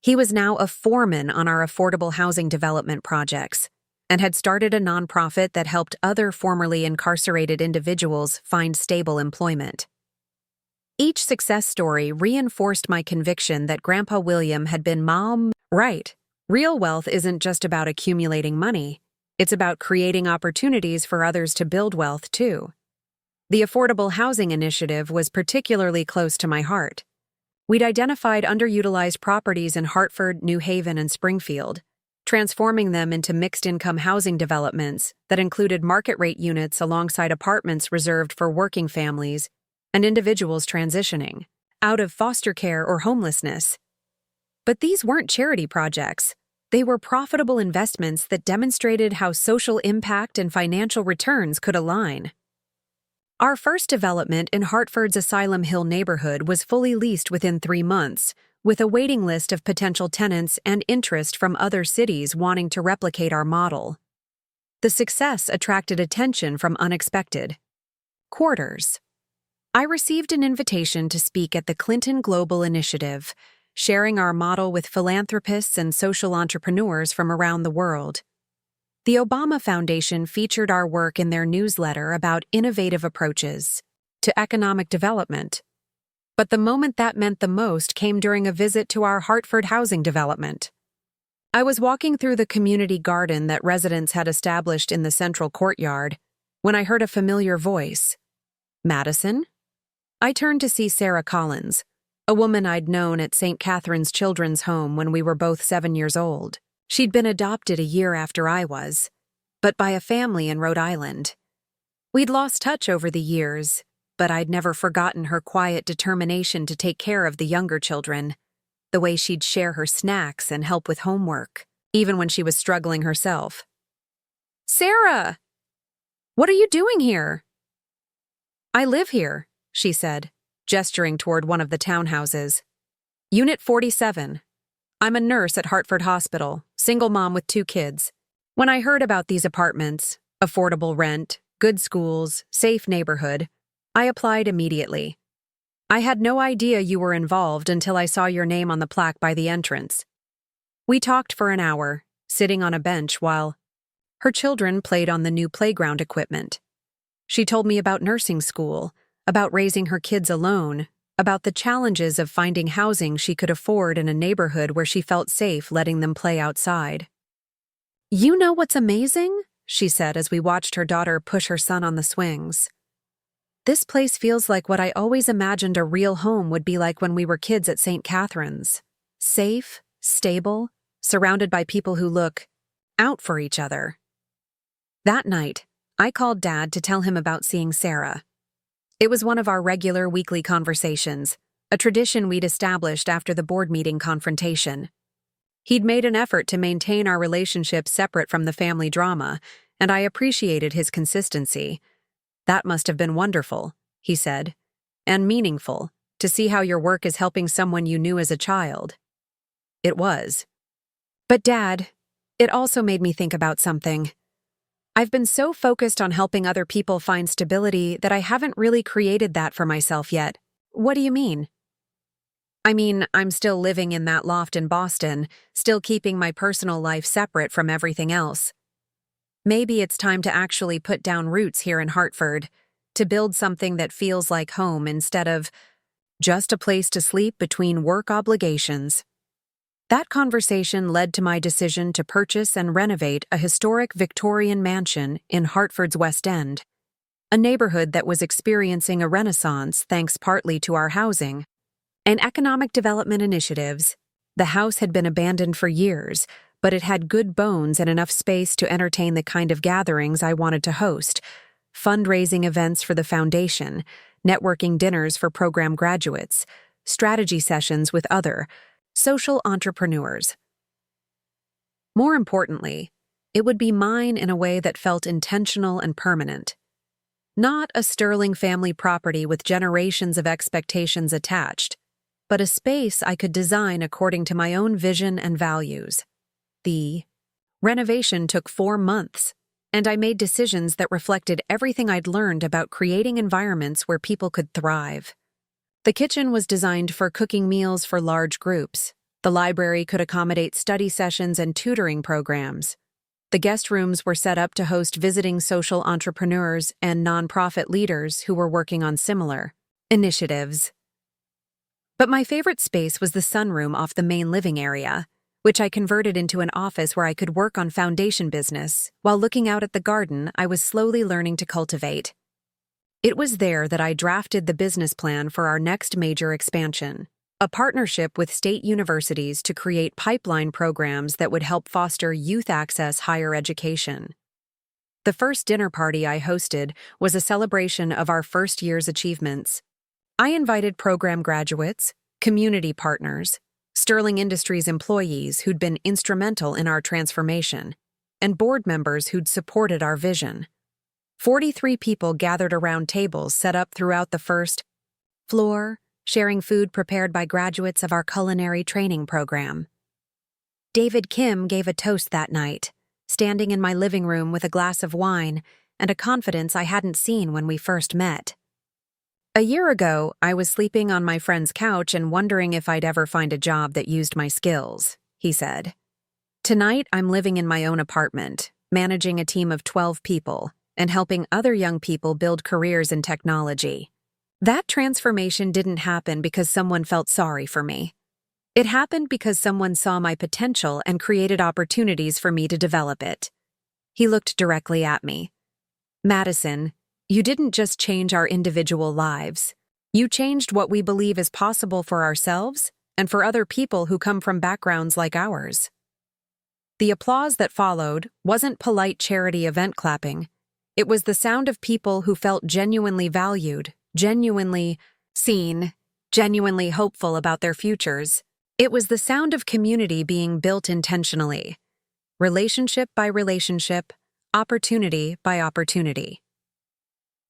He was now a foreman on our affordable housing development projects and had started a nonprofit that helped other formerly incarcerated individuals find stable employment. Each success story reinforced my conviction that Grandpa William had been right. Real wealth isn't just about accumulating money. It's about creating opportunities for others to build wealth, too. The Affordable Housing Initiative was particularly close to my heart. We'd identified underutilized properties in Hartford, New Haven, and Springfield, transforming them into mixed-income housing developments that included market-rate units alongside apartments reserved for working families and individuals transitioning out of foster care or homelessness. But these weren't charity projects. They were profitable investments that demonstrated how social impact and financial returns could align. Our first development in Hartford's Asylum Hill neighborhood was fully leased within 3 months, with a waiting list of potential tenants and interest from other cities wanting to replicate our model. The success attracted attention from unexpected quarters. I received an invitation to speak at the Clinton Global Initiative, sharing our model with philanthropists and social entrepreneurs from around the world. The Obama Foundation featured our work in their newsletter about innovative approaches to economic development. But the moment that meant the most came during a visit to our Hartford housing development. I was walking through the community garden that residents had established in the central courtyard when I heard a familiar voice. Madison? I turned to see Sarah Collins, a woman I'd known at St. Catherine's Children's Home when we were both 7 years old. She'd been adopted a year after I was, but by a family in Rhode Island. We'd lost touch over the years, but I'd never forgotten her quiet determination to take care of the younger children, the way she'd share her snacks and help with homework, even when she was struggling herself. "Sarah! What are you doing here?" "I live here," she said, gesturing toward one of the townhouses. "Unit 47. I'm a nurse at Hartford Hospital, single mom with 2 kids. When I heard about these apartments, affordable rent, good schools, safe neighborhood, I applied immediately. I had no idea you were involved until I saw your name on the plaque by the entrance." We talked for an hour, sitting on a bench while her children played on the new playground equipment. She told me about nursing school, about raising her kids alone, about the challenges of finding housing she could afford in a neighborhood where she felt safe letting them play outside. "You know what's amazing?" she said as we watched her daughter push her son on the swings. "This place feels like what I always imagined a real home would be like when we were kids at St. Catherine's. Safe, stable, surrounded by people who look out for each other." That night, I called Dad to tell him about seeing Sarah. It was one of our regular weekly conversations, a tradition we'd established after the board meeting confrontation. He'd made an effort to maintain our relationship separate from the family drama, and I appreciated his consistency. "That must have been wonderful," he said, "and meaningful, to see how your work is helping someone you knew as a child." It was. But Dad, it also made me think about something. I've been so focused on helping other people find stability that I haven't really created that for myself yet. What do you mean? I mean, I'm still living in that loft in Boston, still keeping my personal life separate from everything else. Maybe it's time to actually put down roots here in Hartford, to build something that feels like home instead of just a place to sleep between work obligations. That conversation led to my decision to purchase and renovate a historic Victorian mansion in Hartford's West End, a neighborhood that was experiencing a renaissance thanks partly to our housing and economic development initiatives. The house had been abandoned for years, but it had good bones and enough space to entertain the kind of gatherings I wanted to host: fundraising events for the foundation, networking dinners for program graduates, strategy sessions with other social entrepreneurs. More importantly, it would be mine in a way that felt intentional and permanent. Not a sterling family property with generations of expectations attached, but a space I could design according to my own vision and values. The renovation took 4 months, and I made decisions that reflected everything I'd learned about creating environments where people could thrive. The kitchen was designed for cooking meals for large groups. The library could accommodate study sessions and tutoring programs. The guest rooms were set up to host visiting social entrepreneurs and nonprofit leaders who were working on similar initiatives. But my favorite space was the sunroom off the main living area, which I converted into an office where I could work on foundation business while looking out at the garden I was slowly learning to cultivate. It was there that I drafted the business plan for our next major expansion. a partnership with state universities to create pipeline programs that would help foster youth access higher education. The first dinner party I hosted was a celebration of our first year's achievements. I invited program graduates, community partners, Sterling Industries employees who'd been instrumental in our transformation, and board members who'd supported our vision. 43 people gathered around tables set up throughout the first floor, sharing food prepared by graduates of our culinary training program. David Kim gave a toast that night, standing in my living room with a glass of wine and a confidence I hadn't seen when we first met. A year ago, I was sleeping on my friend's couch and wondering if I'd ever find a job that used my skills, he said. Tonight, I'm living in my own apartment, managing a team of 12 people, and helping other young people build careers in technology. That transformation didn't happen because someone felt sorry for me. It happened because someone saw my potential and created opportunities for me to develop it. He looked directly at me. Madison, you didn't just change our individual lives. You changed what we believe is possible for ourselves and for other people who come from backgrounds like ours. The applause that followed wasn't polite charity event clapping. It was the sound of people who felt genuinely valued, genuinely seen, genuinely hopeful about their futures. It was the sound of community being built intentionally, relationship by relationship, opportunity by opportunity.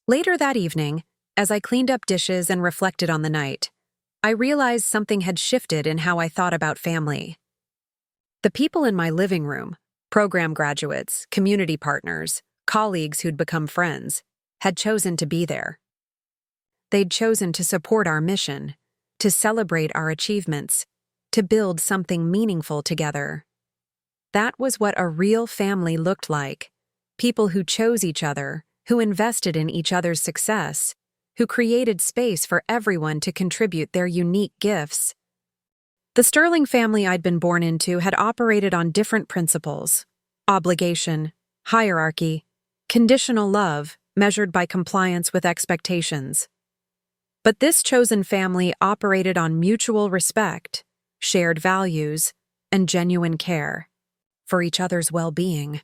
Later that evening, as I cleaned up dishes and reflected on the night, I realized something had shifted in how I thought about family. The people in my living room, program graduates, community partners, colleagues who'd become friends, had chosen to be there. They'd chosen to support our mission, to celebrate our achievements, to build something meaningful together. That was what a real family looked like. People who chose each other, who invested in each other's success, who created space for everyone to contribute their unique gifts. The Sterling family I'd been born into had operated on different principles: obligation, hierarchy, conditional love measured by compliance with expectations. But this chosen family operated on mutual respect, shared values, and genuine care for each other's well-being.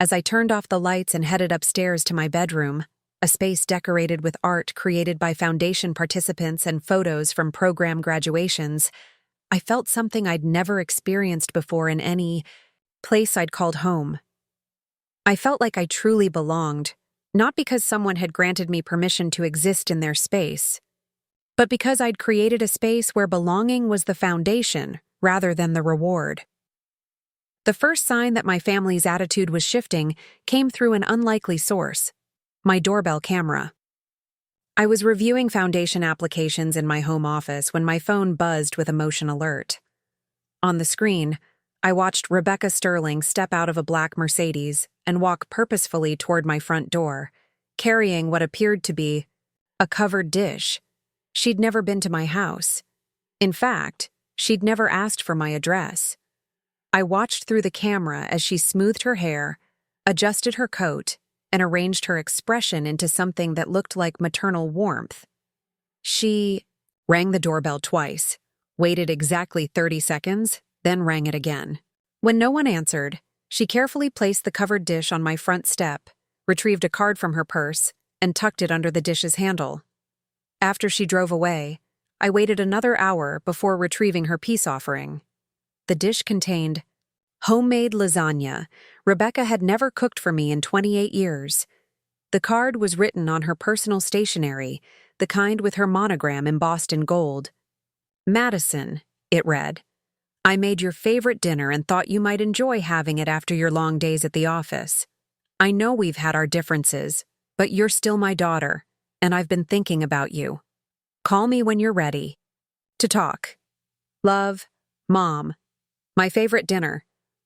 As I turned off the lights and headed upstairs to my bedroom, a space decorated with art created by foundation participants and photos from program graduations, I felt something I'd never experienced before in any place I'd called home. I felt like I truly belonged, not because someone had granted me permission to exist in their space, but because I'd created a space where belonging was the foundation rather than the reward. The first sign that my family's attitude was shifting came through an unlikely source: my doorbell camera. I was reviewing foundation applications in my home office when my phone buzzed with a motion alert. On the screen, I watched Rebecca Sterling step out of a black Mercedes and walk purposefully toward my front door, carrying what appeared to be a covered dish. She'd never been to my house. In fact, she'd never asked for my address. I watched through the camera as she smoothed her hair, adjusted her coat, and arranged her expression into something that looked like maternal warmth. She rang the doorbell twice, waited exactly 30 seconds, then rang it again. When no one answered, she carefully placed the covered dish on my front step, retrieved a card from her purse, and tucked it under the dish's handle. After she drove away, I waited another hour before retrieving her peace offering. The dish contained homemade lasagna Rebecca had never cooked for me in 28 years. The card was written on her personal stationery, the kind with her monogram embossed in gold. "Madison," it read, "I made your favorite dinner and thought you might enjoy having it after your long days at the office. I know we've had our differences, but you're still my daughter, and I've been thinking about you. Call me when you're ready to talk. Love, Mom." My favorite dinner.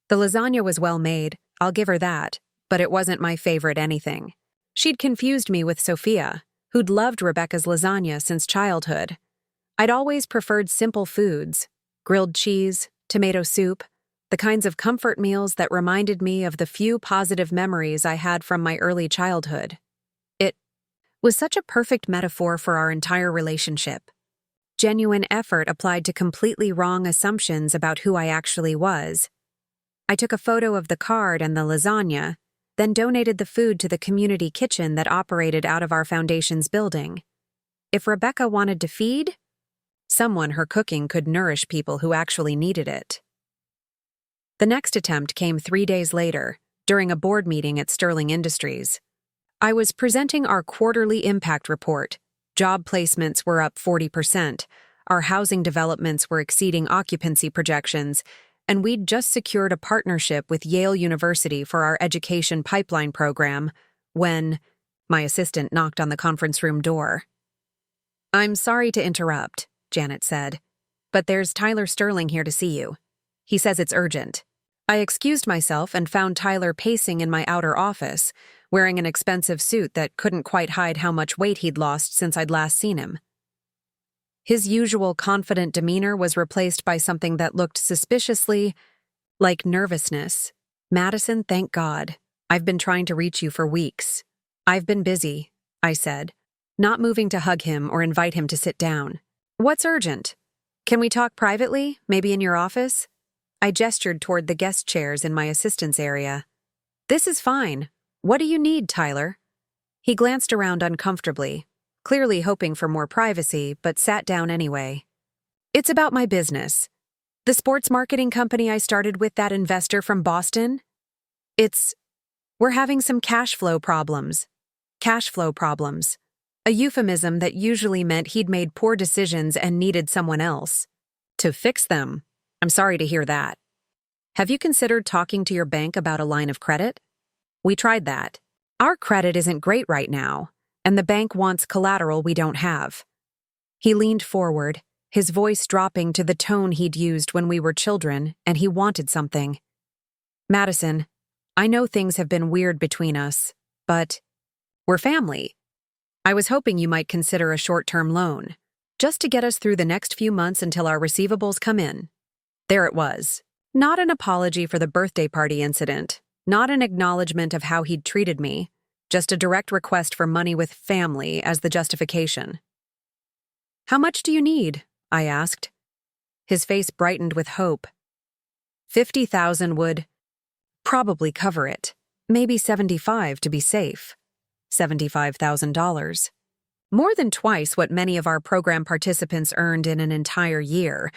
The lasagna was well made, I'll give her that, but it wasn't my favorite anything. She'd confused me with Sophia, who'd loved Rebecca's lasagna since childhood. I'd always preferred simple foods: grilled cheese, tomato soup, the kinds of comfort meals that reminded me of the few positive memories I had from my early childhood. It was such a perfect metaphor for our entire relationship. genuine effort applied to completely wrong assumptions about who I actually was. I took a photo of the card and the lasagna, then donated the food to the community kitchen that operated out of our foundation's building. If Rebecca wanted to feed, someone her cooking could nourish people who actually needed it. The next attempt came 3 days later, during a board meeting at Sterling Industries. I was presenting our quarterly impact report. Job placements were up 40%, our housing developments were exceeding occupancy projections, and we'd just secured a partnership with Yale University for our education pipeline program when my assistant knocked on the conference room door. "I'm sorry to interrupt," Janet said, "but there's Tyler Sterling here to see you. He says it's urgent." I excused myself and found Tyler pacing in my outer office, wearing an expensive suit that couldn't quite hide how much weight he'd lost since I'd last seen him. His usual confident demeanor was replaced by something that looked suspiciously like nervousness. "Madison, thank God. I've been trying to reach you for weeks." "I've been busy," I said, not moving to hug him or invite him to sit down. "What's urgent? Can we talk privately, maybe in your office?" I gestured toward the guest chairs in my assistant's area. "This is fine. What do you need, Tyler?" He glanced around uncomfortably, clearly hoping for more privacy, but sat down anyway. "It's about my business. The sports marketing company I started with that investor from Boston. We're having some cash flow problems. Cash flow problems. A euphemism that usually meant he'd made poor decisions and needed someone else to fix them. I'm sorry to hear that. Have you considered talking to your bank about a line of credit? We tried that. Our credit isn't great right now, and the bank wants collateral we don't have." He leaned forward, his voice dropping to the tone he'd used when we were children, and he wanted something. "Madison, I know things have been weird between us, but we're family. I was hoping you might consider a short-term loan, just to get us through the next few months until our receivables come in." There it was. Not an apology for the birthday party incident, not an acknowledgement of how he'd treated me, just a direct request for money with family as the justification. "How much do you need?" I asked. His face brightened with hope. 50,000 would probably cover it. Maybe 75 to be safe. $75,000. More than twice what many of our program participants earned in an entire year,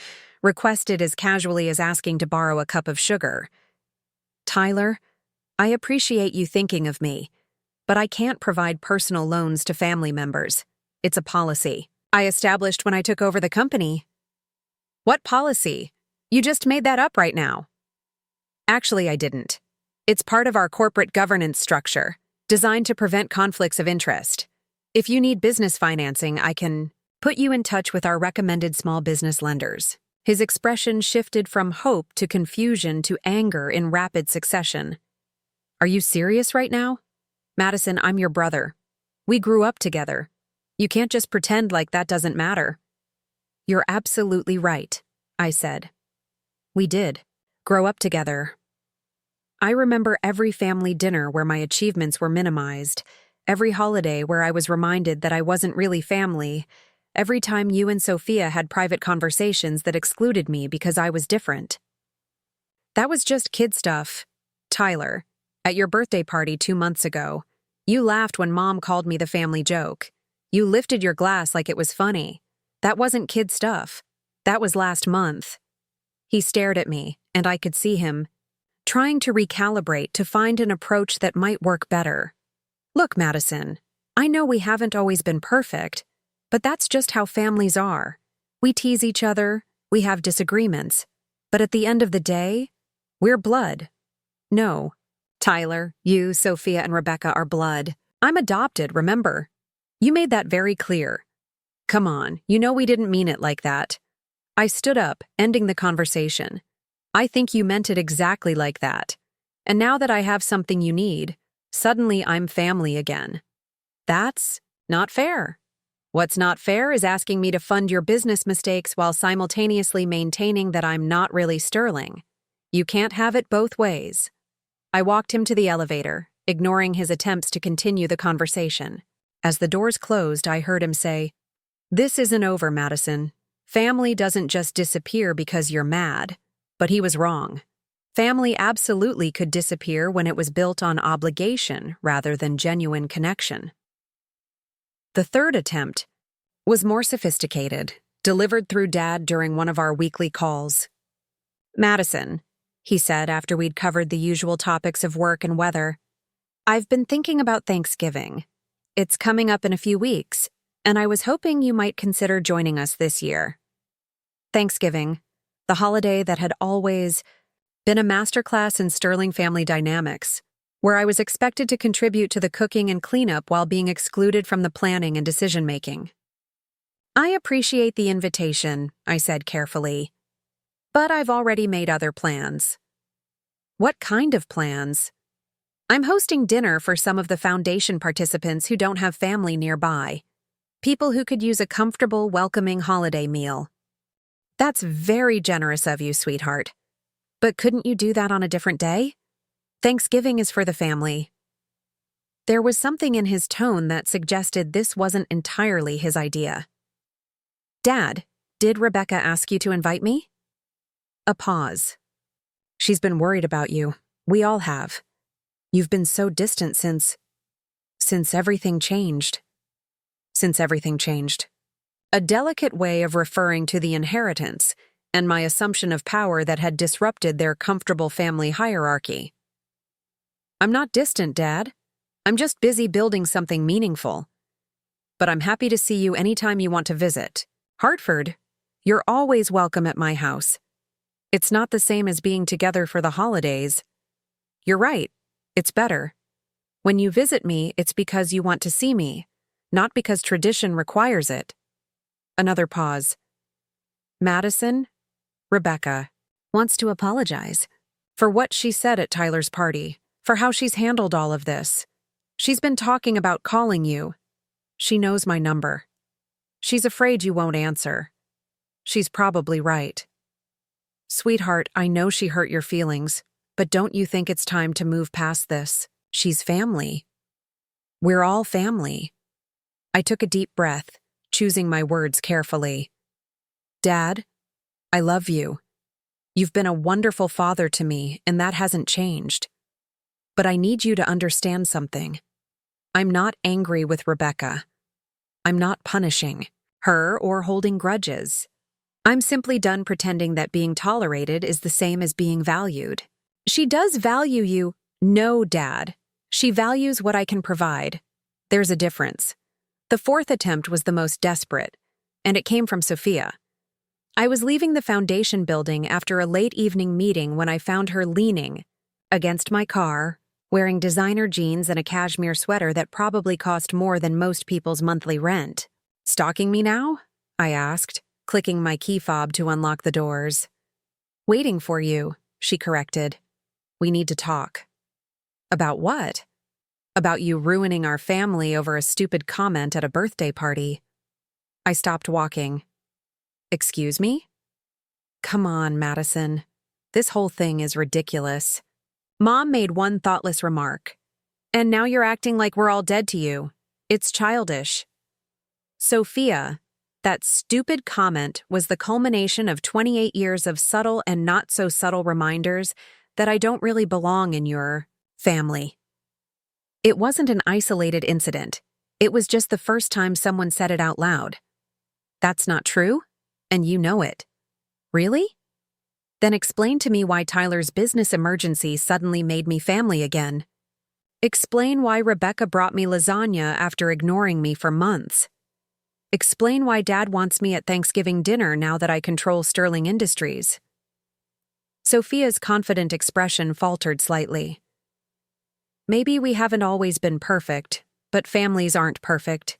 requested as casually as asking to borrow a cup of sugar. "Tyler, I appreciate you thinking of me, but I can't provide personal loans to family members. It's a policy I established when I took over the company." "What policy? You just made that up right now." "Actually, I didn't. It's part of our corporate governance structure, designed to prevent conflicts of interest. If you need business financing, I can put you in touch with our recommended small business lenders." His expression shifted from hope to confusion to anger in rapid succession. "Are you serious right now? Madison, I'm your brother. We grew up together. You can't just pretend like that doesn't matter." "You're absolutely right," I said. "We did grow up together." I remember every family dinner where my achievements were minimized, every holiday where I was reminded that I wasn't really family, every time you and Sophia had private conversations that excluded me because I was different. "That was just kid stuff. Tyler, at your birthday party 2 months ago, you laughed when Mom called me the family joke. You lifted your glass like it was funny. That wasn't kid stuff. That was last month." He stared at me, and I could see him trying to recalibrate to find an approach that might work better. "Look, Madison, I know we haven't always been perfect, but that's just how families are. We tease each other, we have disagreements, but at the end of the day, we're blood." "No, Tyler, you, Sophia, and Rebecca are blood. I'm adopted, remember? You made that very clear. Come on, you know we didn't mean it like that." I stood up, ending the conversation. "I think you meant it exactly like that. And now that I have something you need, suddenly I'm family again. That's not fair. What's not fair is asking me to fund your business mistakes while simultaneously maintaining that I'm not really Sterling. You can't have it both ways." I walked him to the elevator, ignoring his attempts to continue the conversation. As the doors closed, I heard him say, "This isn't over, Madison. Family doesn't just disappear because you're mad. But he was wrong. Family absolutely could disappear when it was built on obligation rather than genuine connection. The third attempt was more sophisticated, delivered through Dad during one of our weekly calls. "Madison," he said after we'd covered the usual topics of work and weather, "I've been thinking about Thanksgiving. It's coming up in a few weeks, and I was hoping you might consider joining us this year." Thanksgiving, the holiday that had always been a masterclass in sterling family dynamics, where I was expected to contribute to the cooking and cleanup while being excluded from the planning and decision-making. "I appreciate the invitation," I said carefully, "but I've already made other plans." "What kind of plans?" "I'm hosting dinner for some of the foundation participants who don't have family nearby. People who could use a comfortable, welcoming holiday meal." "That's very generous of you, sweetheart. But couldn't you do that on a different day? Thanksgiving is for the family." There was something in his tone that suggested this wasn't entirely his idea. "Dad, did Rebecca ask you to invite me?" A pause. "She's been worried about you. We all have. You've been so distant since everything changed." "Since everything changed." A delicate way of referring to the inheritance and my assumption of power that had disrupted their comfortable family hierarchy. "I'm not distant, Dad. I'm just busy building something meaningful. But I'm happy to see you anytime you want to visit. Hartford, you're always welcome at my house. It's not the same as being together for the holidays. You're right, it's better. When you visit me, it's because you want to see me, not because tradition requires it." Another pause. "Madison, Rebecca, wants to apologize for what she said at Tyler's party, for how she's handled all of this. She's been talking about calling you. She knows my number. She's afraid you won't answer. She's probably right." "Sweetheart, I know she hurt your feelings, but don't you think it's time to move past this? She's family. We're all family." I took a deep breath, choosing my words carefully. "Dad, I love you. You've been a wonderful father to me, and that hasn't changed. But I need you to understand something. I'm not angry with Rebecca. I'm not punishing her or holding grudges. I'm simply done pretending that being tolerated is the same as being valued. She does value you." "No, Dad. She values what I can provide. There's a difference." The fourth attempt was the most desperate, and it came from Sophia. I was leaving the foundation building after a late evening meeting when I found her leaning against my car, wearing designer jeans and a cashmere sweater that probably cost more than most people's monthly rent. "Stalking me now?" I asked, clicking my key fob to unlock the doors. "Waiting for you," she corrected. "We need to talk." "About what?" "About you ruining our family over a stupid comment at a birthday party." I stopped walking. "Excuse me?" "Come on, Madison. This whole thing is ridiculous. Mom made one thoughtless remark, and now you're acting like we're all dead to you. It's childish." "Sophia, that stupid comment was the culmination of 28 years of subtle and not-so-subtle reminders that I don't really belong in your family. It wasn't an isolated incident. It was just the first time someone said it out loud. That's not true, and you know it." "Really? Then explain to me why Tyler's business emergency suddenly made me family again. Explain why Rebecca brought me lasagna after ignoring me for months. Explain why Dad wants me at Thanksgiving dinner now that I control Sterling Industries." Sophia's confident expression faltered slightly. "Maybe we haven't always been perfect, but families aren't perfect.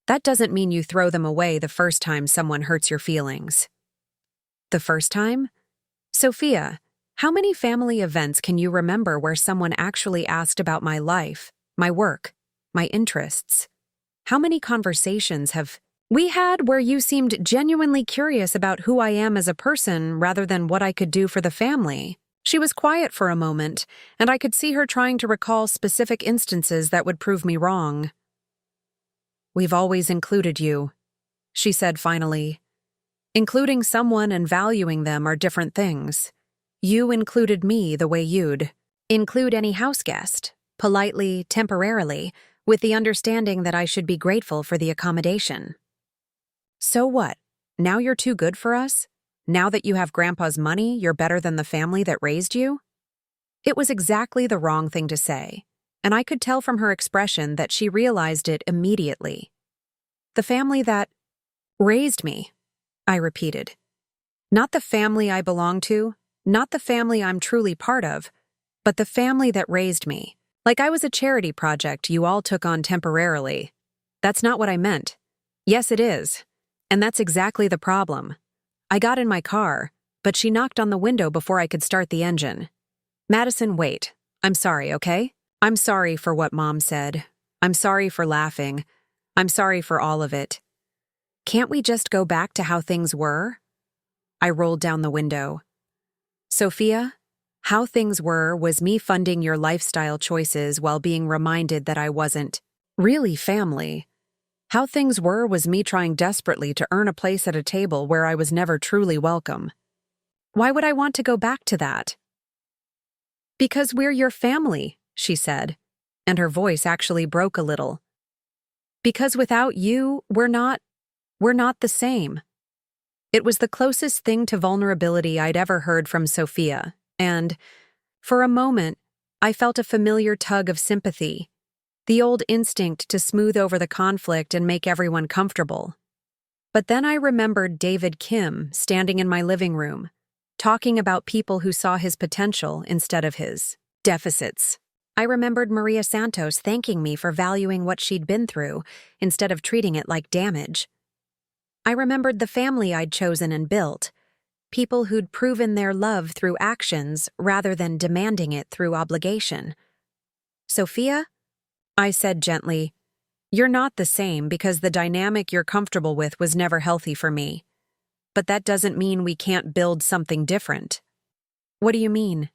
That doesn't mean you throw them away the first time someone hurts your feelings." "The first time?" "Sophia, how many family events can you remember where someone actually asked about my life, my work, my interests? How many conversations have we had where you seemed genuinely curious about who I am as a person rather than what I could do for the family?" She was quiet for a moment, and I could see her trying to recall specific instances that would prove me wrong. "We've always included you," she said finally. Including someone and valuing them are different things. You included me the way you'd include any house guest, politely, temporarily, with the understanding that I should be grateful for the accommodation. So what? Now you're too good for us? Now that you have Grandpa's money, you're better than the family that raised you? It was exactly the wrong thing to say, and I could tell from her expression that she realized it immediately. The family that raised me, I repeated. Not the family I belong to, not the family I'm truly part of, but the family that raised me. Like I was a charity project you all took on temporarily. That's not what I meant. Yes, it is. And that's exactly the problem. I got in my car, but she knocked on the window before I could start the engine. Madison, wait. I'm sorry, okay? I'm sorry for what Mom said. I'm sorry for laughing. I'm sorry for all of it. Can't we just go back to how things were? I rolled down the window. Sophia, how things were was me funding your lifestyle choices while being reminded that I wasn't really family. How things were was me trying desperately to earn a place at a table where I was never truly welcome. Why would I want to go back to that? Because we're your family, she said, and her voice actually broke a little. Because without you, we're not the same. It was the closest thing to vulnerability I'd ever heard from Sophia, and, for a moment, I felt a familiar tug of sympathy, the old instinct to smooth over the conflict and make everyone comfortable. But then I remembered David Kim standing in my living room, talking about people who saw his potential instead of his deficits. I remembered Maria Santos thanking me for valuing what she'd been through instead of treating it like damage. I remembered the family I'd chosen and built, people who'd proven their love through actions rather than demanding it through obligation. Sophia, I said gently, you're not the same because the dynamic you're comfortable with was never healthy for me. But that doesn't mean we can't build something different. What do you mean?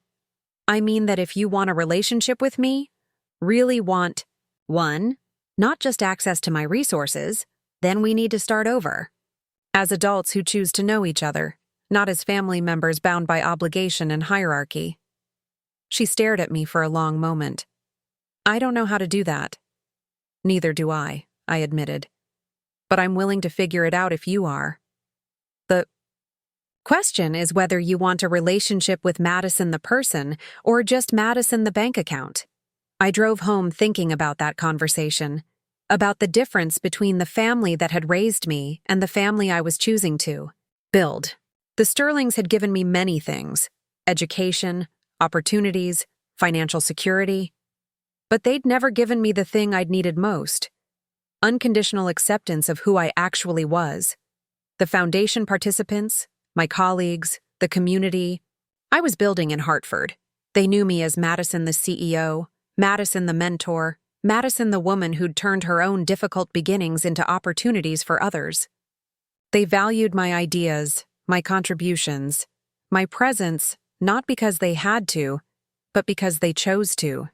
I mean that if you want a relationship with me, really want, 1, not just access to my resources, then we need to start over. As adults who choose to know each other, not as family members bound by obligation and hierarchy. She stared at me for a long moment. I don't know how to do that. Neither do I admitted. But I'm willing to figure it out if you are. The question is whether you want a relationship with Madison the person or just Madison the bank account. I drove home thinking about that conversation, about the difference between the family that had raised me and the family I was choosing to build. The Sterlings had given me many things: education, opportunities, financial security. But they'd never given me the thing I'd needed most: unconditional acceptance of who I actually was. The foundation participants, my colleagues, the community. I was building in Hartford. They knew me as Madison the CEO, Madison the mentor, Madison the woman who'd turned her own difficult beginnings into opportunities for others. They valued my ideas, my contributions, my presence, not because they had to, but because they chose to.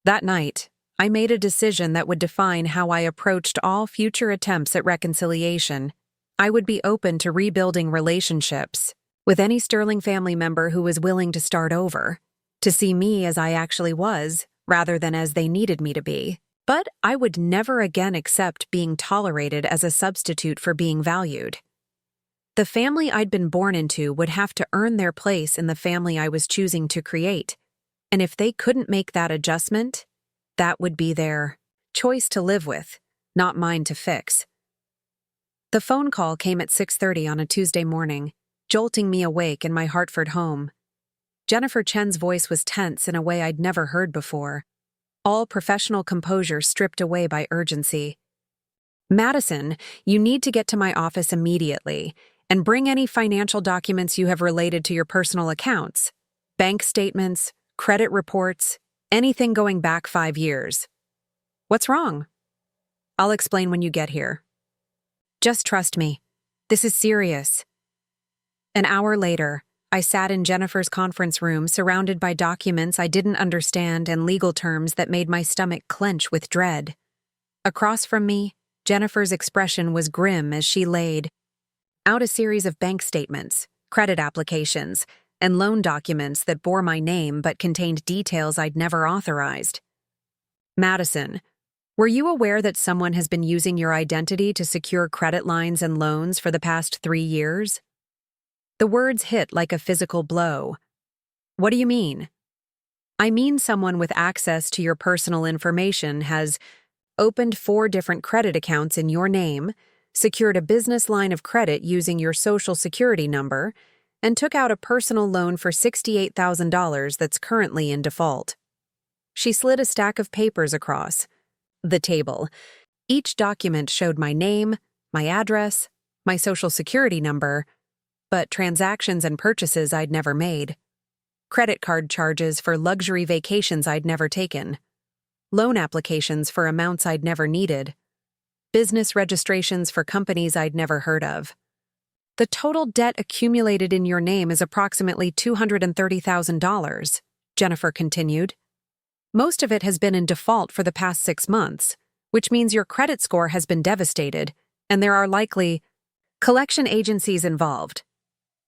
That night, I made a decision that would define how I approached all future attempts at reconciliation. I would be open to rebuilding relationships with any Sterling family member who was willing to start over, to see me as I actually was, rather than as they needed me to be. But I would never again accept being tolerated as a substitute for being valued. The family I'd been born into would have to earn their place in the family I was choosing to create, and if they couldn't make that adjustment, that would be their choice to live with, not mine to fix. The phone call came at 6:30 on a Tuesday morning, jolting me awake in my Hartford home. Jennifer Chen's voice was tense in a way I'd never heard before, all professional composure stripped away by urgency. Madison, you need to get to my office immediately and bring any financial documents you have related to your personal accounts, bank statements, credit reports, anything going back 5 years. What's wrong? I'll explain when you get here. Just trust me. This is serious. An hour later, I sat in Jennifer's conference room surrounded by documents I didn't understand and legal terms that made my stomach clench with dread. Across from me, Jennifer's expression was grim as she laid out a series of bank statements, credit applications, and loan documents that bore my name but contained details I'd never authorized. Madison, were you aware that someone has been using your identity to secure credit lines and loans for the past 3 years? The words hit like a physical blow. What do you mean? I mean someone with access to your personal information has opened 4 different credit accounts in your name, secured a business line of credit using your social security number, and took out a personal loan for $68,000 that's currently in default. She slid a stack of papers across the table. Each document showed my name, my address, my social security number, but transactions and purchases I'd never made. Credit card charges for luxury vacations I'd never taken. Loan applications for amounts I'd never needed. Business registrations for companies I'd never heard of. The total debt accumulated in your name is approximately $230,000, Jennifer continued. Most of it has been in default for the past 6 months, which means your credit score has been devastated, and there are likely collection agencies involved.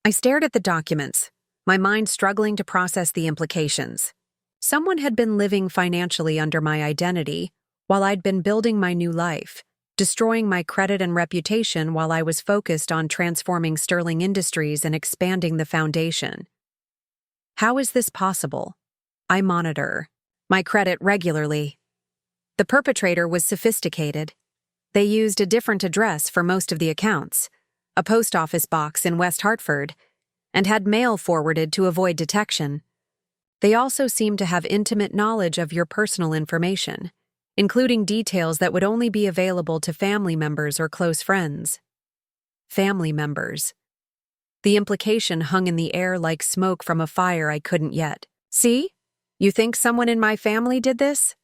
I stared at the documents, my mind struggling to process the implications. Someone had been living financially under my identity while I'd been building my new life, destroying my credit and reputation while I was focused on transforming Sterling Industries and expanding the foundation. How is this possible? I monitor my credit regularly. The perpetrator was sophisticated. They used a different address for most of the accounts, a post office box in West Hartford, and had mail forwarded to avoid detection. They also seemed to have intimate knowledge of your personal information, including details that would only be available to family members or close friends. Family members. The implication hung in the air like smoke from a fire I couldn't yet. See? You think someone in my family did this?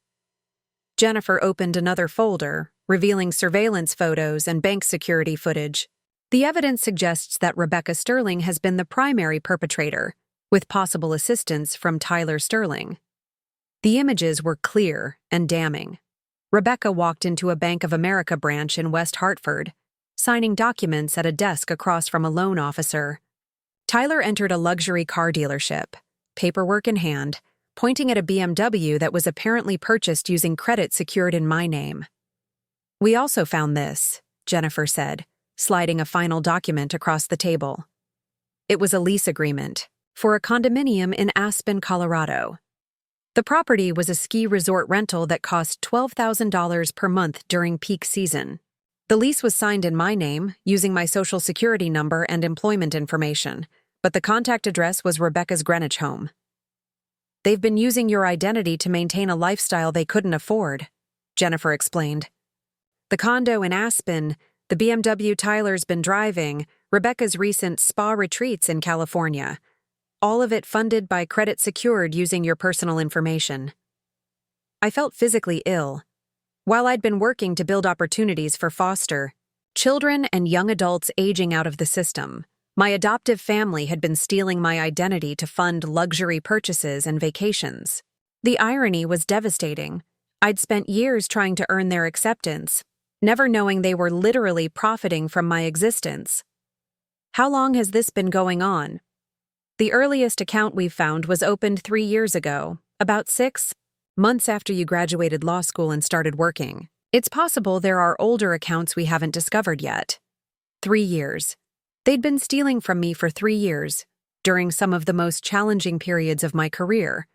Jennifer opened another folder, revealing surveillance photos and bank security footage. The evidence suggests that Rebecca Sterling has been the primary perpetrator, with possible assistance from Tyler Sterling. The images were clear and damning. Rebecca walked into a Bank of America branch in West Hartford, signing documents at a desk across from a loan officer. Tyler entered a luxury car dealership, paperwork in hand, pointing at a BMW that was apparently purchased using credit secured in my name. We also found this, Jennifer said, sliding a final document across the table. It was a lease agreement for a condominium in Aspen, Colorado. The property was a ski resort rental that cost $12,000 per month during peak season. The lease was signed in my name, using my social security number and employment information, but the contact address was Rebecca's Greenwich home. They've been using your identity to maintain a lifestyle they couldn't afford, Jennifer explained. The condo in Aspen, the BMW Tyler's been driving, Rebecca's recent spa retreats in California, all of it funded by credit secured using your personal information. I felt physically ill. While I'd been working to build opportunities for foster children and young adults aging out of the system, my adoptive family had been stealing my identity to fund luxury purchases and vacations. The irony was devastating. I'd spent years trying to earn their acceptance, never knowing they were literally profiting from my existence. How long has this been going on? The earliest account we've found was opened 3 years ago, about 6 months after you graduated law school and started working. It's possible there are older accounts we haven't discovered yet. 3 years. They'd been stealing from me for 3 years, during some of the most challenging periods of my career,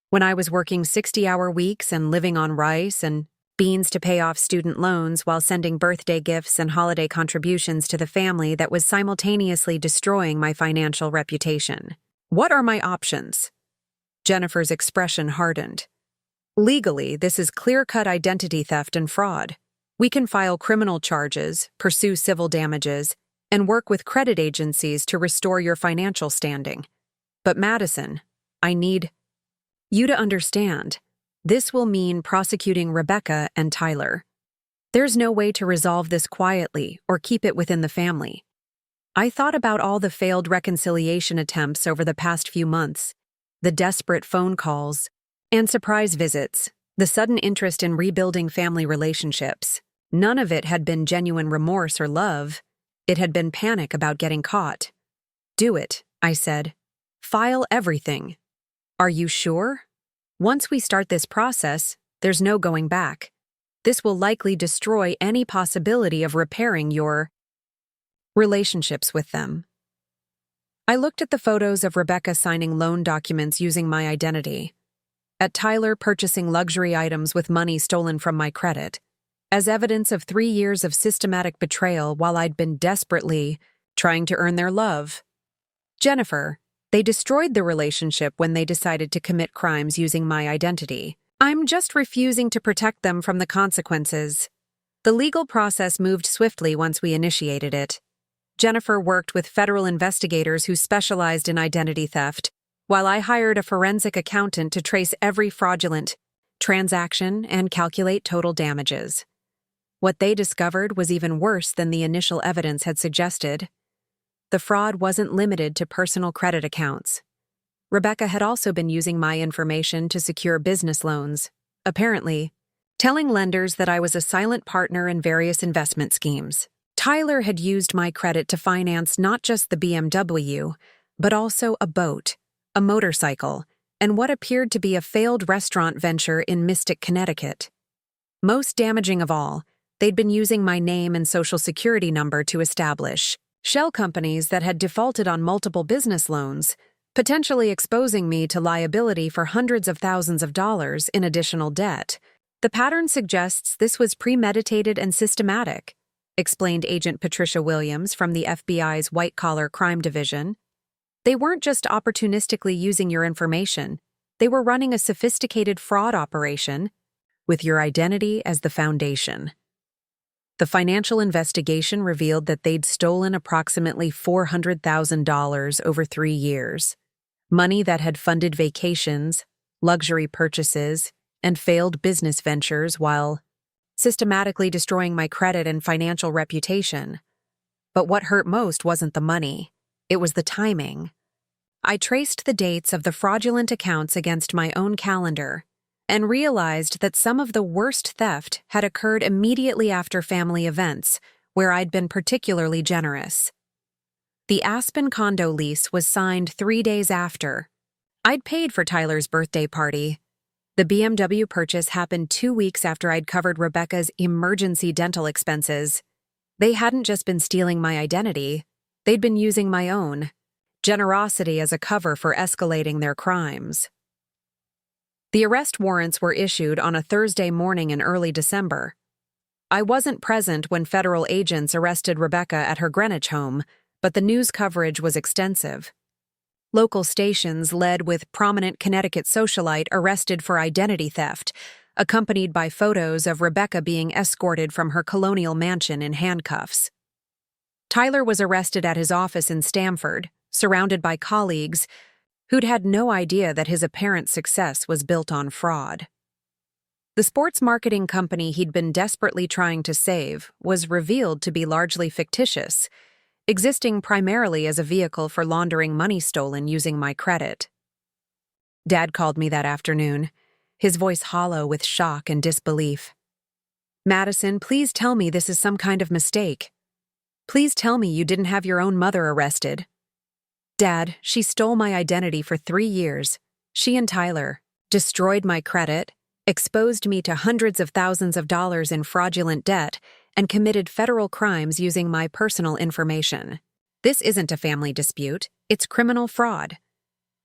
when I was working 60-hour weeks and living on rice and beans to pay off student loans while sending birthday gifts and holiday contributions to the family that was simultaneously destroying my financial reputation. What are my options? Jennifer's expression hardened. Legally, this is clear-cut identity theft and fraud. We can file criminal charges, pursue civil damages, and work with credit agencies to restore your financial standing. But Madison, I need you to understand. This will mean prosecuting Rebecca and Tyler. There's no way to resolve this quietly or keep it within the family. I thought about all the failed reconciliation attempts over the past few months, the desperate phone calls, and surprise visits, the sudden interest in rebuilding family relationships. None of it had been genuine remorse or love. It had been panic about getting caught. "Do it," I said. "File everything." "Are you sure?" "Once we start this process, there's no going back. This will likely destroy any possibility of repairing your relationships with them." I looked at the photos of Rebecca signing loan documents using my identity, at Tyler purchasing luxury items with money stolen from my credit, as evidence of 3 years of systematic betrayal while I'd been desperately trying to earn their love. Jennifer, they destroyed the relationship when they decided to commit crimes using my identity. I'm just refusing to protect them from the consequences. The legal process moved swiftly once we initiated it. Jennifer worked with federal investigators who specialized in identity theft, while I hired a forensic accountant to trace every fraudulent transaction and calculate total damages. What they discovered was even worse than the initial evidence had suggested. The fraud wasn't limited to personal credit accounts. Rebecca had also been using my information to secure business loans, apparently telling lenders that I was a silent partner in various investment schemes. Tyler had used my credit to finance not just the BMW, but also a boat, a motorcycle, and what appeared to be a failed restaurant venture in Mystic, Connecticut. Most damaging of all, they'd been using my name and social security number to establish shell companies that had defaulted on multiple business loans, potentially exposing me to liability for hundreds of thousands of dollars in additional debt. "The pattern suggests this was premeditated and systematic," explained Agent Patricia Williams from the FBI's White-Collar Crime Division. "They weren't just opportunistically using your information. They were running a sophisticated fraud operation with your identity as the foundation." The financial investigation revealed that they'd stolen approximately $400,000 over 3 years, money that had funded vacations, luxury purchases, and failed business ventures while systematically destroying my credit and financial reputation. But what hurt most wasn't the money, it was the timing. I traced the dates of the fraudulent accounts against my own calendar and realized that some of the worst theft had occurred immediately after family events, where I'd been particularly generous. The Aspen condo lease was signed 3 days after. I'd paid for Tyler's birthday party. The BMW purchase happened 2 weeks after I'd covered Rebecca's emergency dental expenses. They hadn't just been stealing my identity, they'd been using my own generosity as a cover for escalating their crimes. The arrest warrants were issued on a Thursday morning in early December. I wasn't present when federal agents arrested Rebecca at her Greenwich home, but the news coverage was extensive. Local stations led with prominent Connecticut socialite arrested for identity theft, accompanied by photos of Rebecca being escorted from her colonial mansion in handcuffs. Tyler was arrested at his office in Stamford, surrounded by colleagues who'd had no idea that his apparent success was built on fraud. The sports marketing company he'd been desperately trying to save was revealed to be largely fictitious, existing primarily as a vehicle for laundering money stolen using my credit. Dad called me that afternoon, his voice hollow with shock and disbelief. "Madison, please tell me this is some kind of mistake. Please tell me you didn't have your own mother arrested." "Dad, she stole my identity for 3 years. She and Tyler destroyed my credit, exposed me to hundreds of thousands of dollars in fraudulent debt, and committed federal crimes using my personal information. This isn't a family dispute, it's criminal fraud."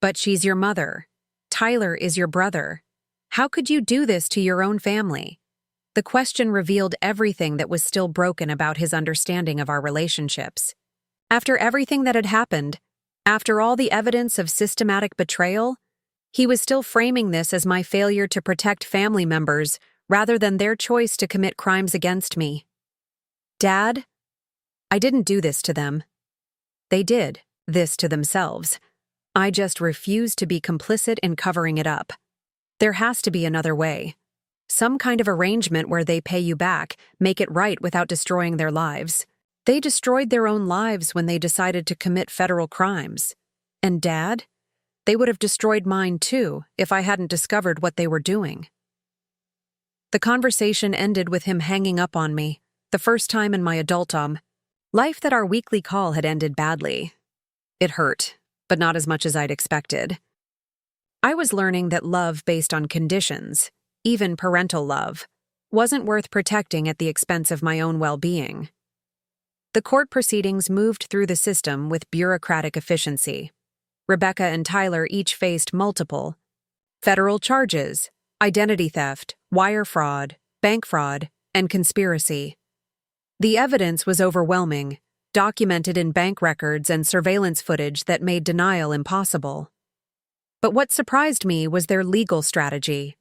"But she's your mother. Tyler is your brother. How could you do this to your own family?" The question revealed everything that was still broken about his understanding of our relationships. After everything that had happened, after all the evidence of systematic betrayal, he was still framing this as my failure to protect family members rather than their choice to commit crimes against me. "Dad, I didn't do this to them. They did this to themselves. I just refuse to be complicit in covering it up. There has to be another way. Some kind of arrangement where they pay you back, make it right without destroying their lives. They destroyed their own lives when they decided to commit federal crimes. And Dad, they would have destroyed mine too if I hadn't discovered what they were doing." The conversation ended with him hanging up on me, the first time in my adultdom. Life that our weekly call had ended badly. It hurt, but not as much as I'd expected. I was learning that love based on conditions, even parental love, wasn't worth protecting at the expense of my own well-being. The court proceedings moved through the system with bureaucratic efficiency. Rebecca and Tyler each faced multiple federal charges: identity theft, wire fraud, bank fraud, and conspiracy. The evidence was overwhelming, documented in bank records and surveillance footage that made denial impossible. But what surprised me was their legal strategy.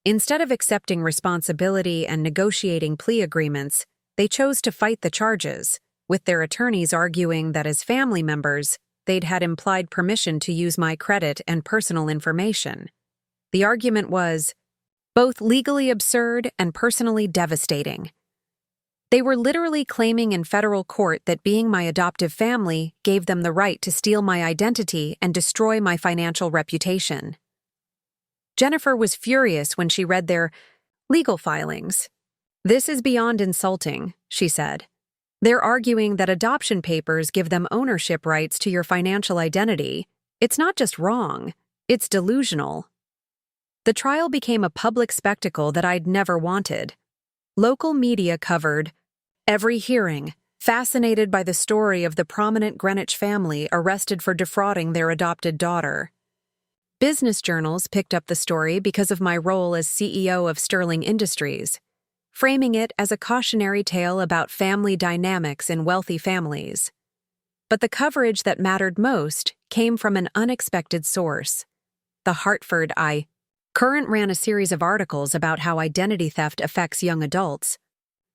Instead of accepting responsibility and negotiating plea agreements, they chose to fight the charges, with their attorneys arguing that as family members, they'd had implied permission to use my credit and personal information. The argument was both legally absurd and personally devastating. They were literally claiming in federal court that being my adoptive family gave them the right to steal my identity and destroy my financial reputation. Jennifer was furious when she read their legal filings. "This is beyond insulting," she said. "They're arguing that adoption papers give them ownership rights to your financial identity. It's not just wrong, it's delusional." The trial became a public spectacle that I'd never wanted. Local media covered every hearing, fascinated by the story of the prominent Greenwich family arrested for defrauding their adopted daughter. Business journals picked up the story because of my role as CEO of Sterling Industries, framing it as a cautionary tale about family dynamics in wealthy families. But the coverage that mattered most came from an unexpected source. The Hartford Current ran a series of articles about how identity theft affects young adults,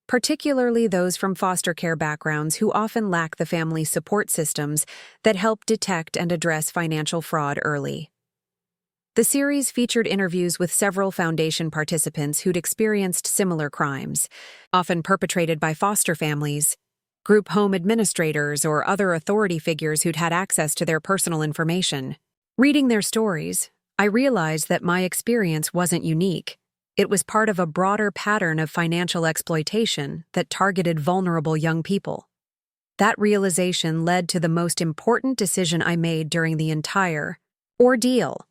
particularly those from foster care backgrounds who often lack the family support systems that help detect and address financial fraud early. The series featured interviews with several foundation participants who'd experienced similar crimes, often perpetrated by foster families, group home administrators, or other authority figures who'd had access to their personal information. Reading their stories, I realized that my experience wasn't unique. It was part of a broader pattern of financial exploitation that targeted vulnerable young people. That realization led to the most important decision I made during the entire ordeal.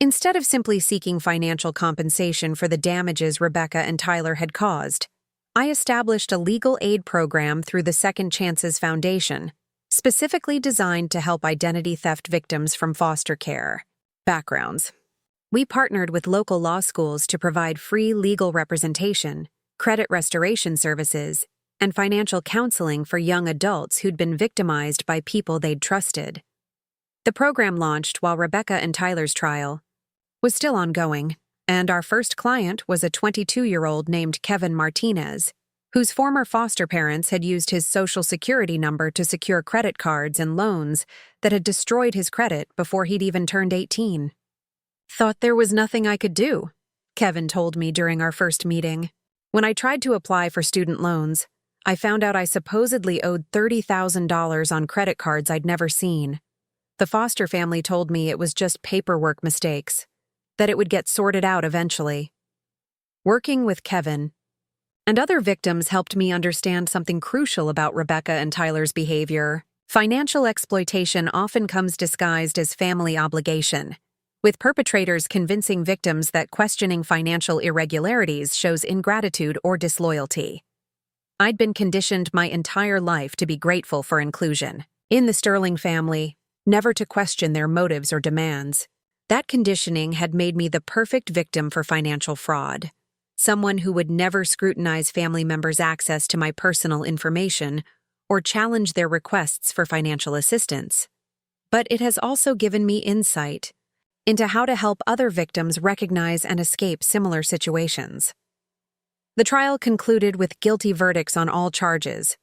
Instead of simply seeking financial compensation for the damages Rebecca and Tyler had caused, I established a legal aid program through the Second Chances Foundation, specifically designed to help identity theft victims from foster care backgrounds. We partnered with local law schools to provide free legal representation, credit restoration services, and financial counseling for young adults who'd been victimized by people they'd trusted. The program launched while Rebecca and Tyler's trial was still ongoing, and our first client was a 22-year-old named Kevin Martinez, whose former foster parents had used his Social Security number to secure credit cards and loans that had destroyed his credit before he'd even turned 18. "Thought there was nothing I could do," Kevin told me during our first meeting. "When I tried to apply for student loans, I found out I supposedly owed $30,000 on credit cards I'd never seen. The foster family told me it was just paperwork mistakes, that it would get sorted out eventually." Working with Kevin and other victims helped me understand something crucial about Rebecca and Tyler's behavior. Financial exploitation often comes disguised as family obligation, with perpetrators convincing victims that questioning financial irregularities shows ingratitude or disloyalty. I'd been conditioned my entire life to be grateful for inclusion in the Sterling family, never to question their motives or demands. That conditioning had made me the perfect victim for financial fraud, someone who would never scrutinize family members' access to my personal information or challenge their requests for financial assistance. But it has also given me insight into how to help other victims recognize and escape similar situations. The trial concluded with guilty verdicts on all charges.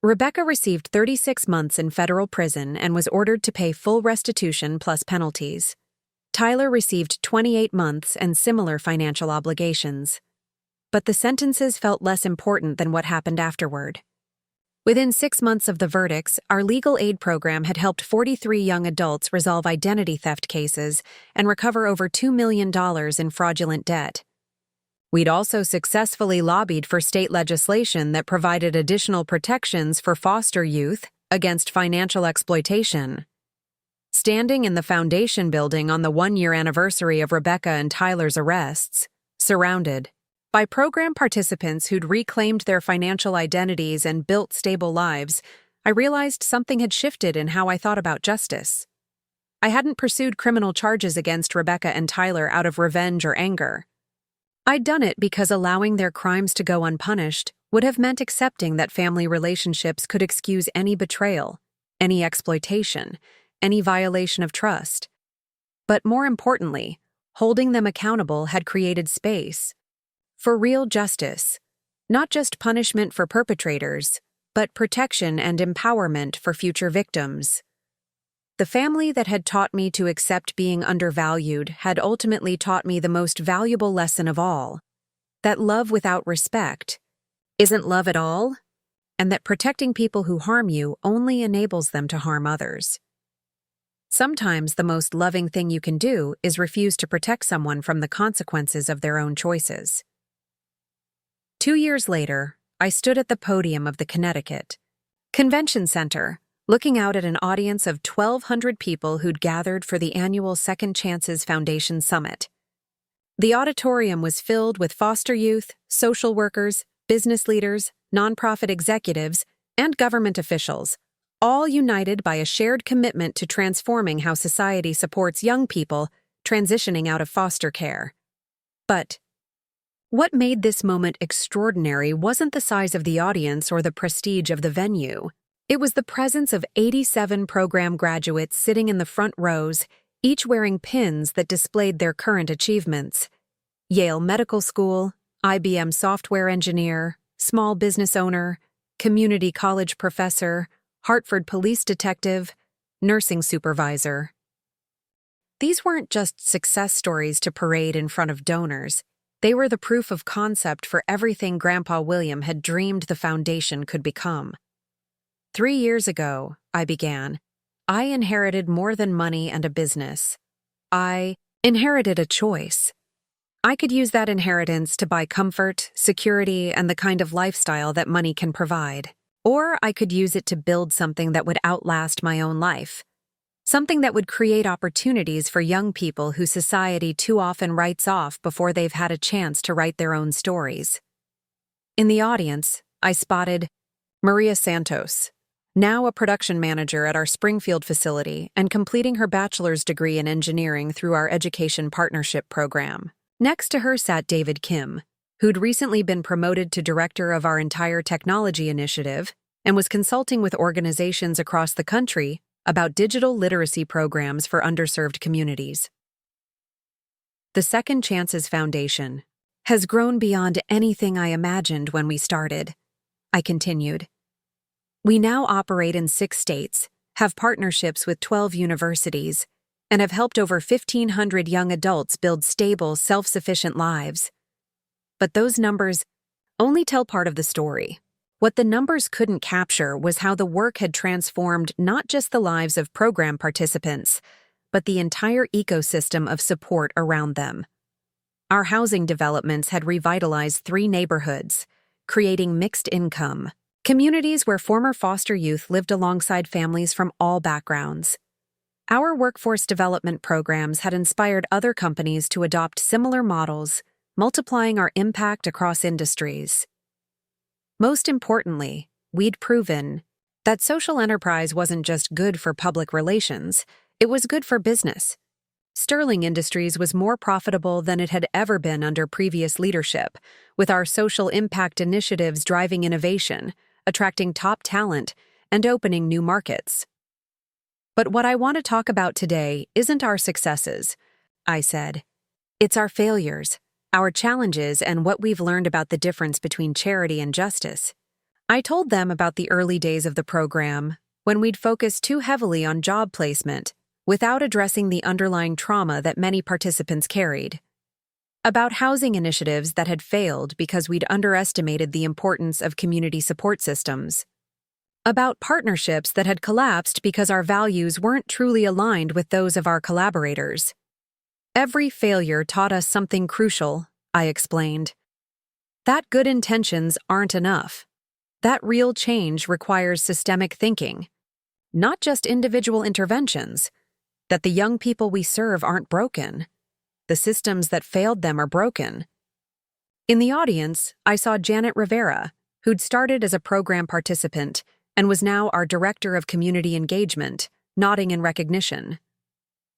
Rebecca received 36 months in federal prison and was ordered to pay full restitution plus penalties. Tyler received 28 months and similar financial obligations. But the sentences felt less important than what happened afterward. Within 6 months of the verdicts, our legal aid program had helped 43 young adults resolve identity theft cases and recover over $2 million in fraudulent debt. We'd also successfully lobbied for state legislation that provided additional protections for foster youth against financial exploitation. Standing in the foundation building on the 1-year anniversary of Rebecca and Tyler's arrests, surrounded by program participants who'd reclaimed their financial identities and built stable lives, I realized something had shifted in how I thought about justice. I hadn't pursued criminal charges against Rebecca and Tyler out of revenge or anger. I'd done it because allowing their crimes to go unpunished would have meant accepting that family relationships could excuse any betrayal, any exploitation, any violation of trust. But more importantly, holding them accountable had created space for real justice, not just punishment for perpetrators, but protection and empowerment for future victims. The family that had taught me to accept being undervalued had ultimately taught me the most valuable lesson of all, that love without respect isn't love at all, and that protecting people who harm you only enables them to harm others. Sometimes the most loving thing you can do is refuse to protect someone from the consequences of their own choices. 2 years later, I stood at the podium of the Connecticut Convention Center, looking out at an audience of 1,200 people who'd gathered for the annual Second Chances Foundation Summit. The auditorium was filled with foster youth, social workers, business leaders, nonprofit executives, and government officials, all united by a shared commitment to transforming how society supports young people transitioning out of foster care. But what made this moment extraordinary wasn't the size of the audience or the prestige of the venue. It was the presence of 87 program graduates sitting in the front rows, each wearing pins that displayed their current achievements. Yale Medical School, IBM software engineer, small business owner, community college professor, Hartford police detective, nursing supervisor. These weren't just success stories to parade in front of donors. They were the proof of concept for everything Grandpa William had dreamed the foundation could become. 3 years ago, I began, I inherited more than money and a business. I inherited a choice. I could use that inheritance to buy comfort, security, and the kind of lifestyle that money can provide. Or I could use it to build something that would outlast my own life. Something that would create opportunities for young people who society too often writes off before they've had a chance to write their own stories. In the audience, I spotted Maria Santos, now a production manager at our Springfield facility and completing her bachelor's degree in engineering through our Education Partnership Program. Next to her sat David Kim, who'd recently been promoted to director of our entire technology initiative and was consulting with organizations across the country about digital literacy programs for underserved communities. The Second Chances Foundation has grown beyond anything I imagined when we started, I continued. We now operate in 6 states, have partnerships with 12 universities, and have helped over 1,500 young adults build stable, self-sufficient lives. But those numbers only tell part of the story. What the numbers couldn't capture was how the work had transformed not just the lives of program participants, but the entire ecosystem of support around them. Our housing developments had revitalized 3 neighborhoods, creating mixed income communities where former foster youth lived alongside families from all backgrounds. Our workforce development programs had inspired other companies to adopt similar models, multiplying our impact across industries. Most importantly, we'd proven that social enterprise wasn't just good for public relations, it was good for business. Sterling Industries was more profitable than it had ever been under previous leadership, with our social impact initiatives driving innovation, attracting top talent, and opening new markets. But what I want to talk about today isn't our successes, I said. It's our failures, our challenges, and what we've learned about the difference between charity and justice. I told them about the early days of the program, when we'd focused too heavily on job placement, without addressing the underlying trauma that many participants carried. About housing initiatives that had failed because we'd underestimated the importance of community support systems. About partnerships that had collapsed because our values weren't truly aligned with those of our collaborators. Every failure taught us something crucial, I explained. that good intentions aren't enough. That real change requires systemic thinking, not just individual interventions, that the young people we serve aren't broken. The systems that failed them are broken. In the audience, I saw Janet Rivera, who'd started as a program participant and was now our Director of Community Engagement, nodding in recognition.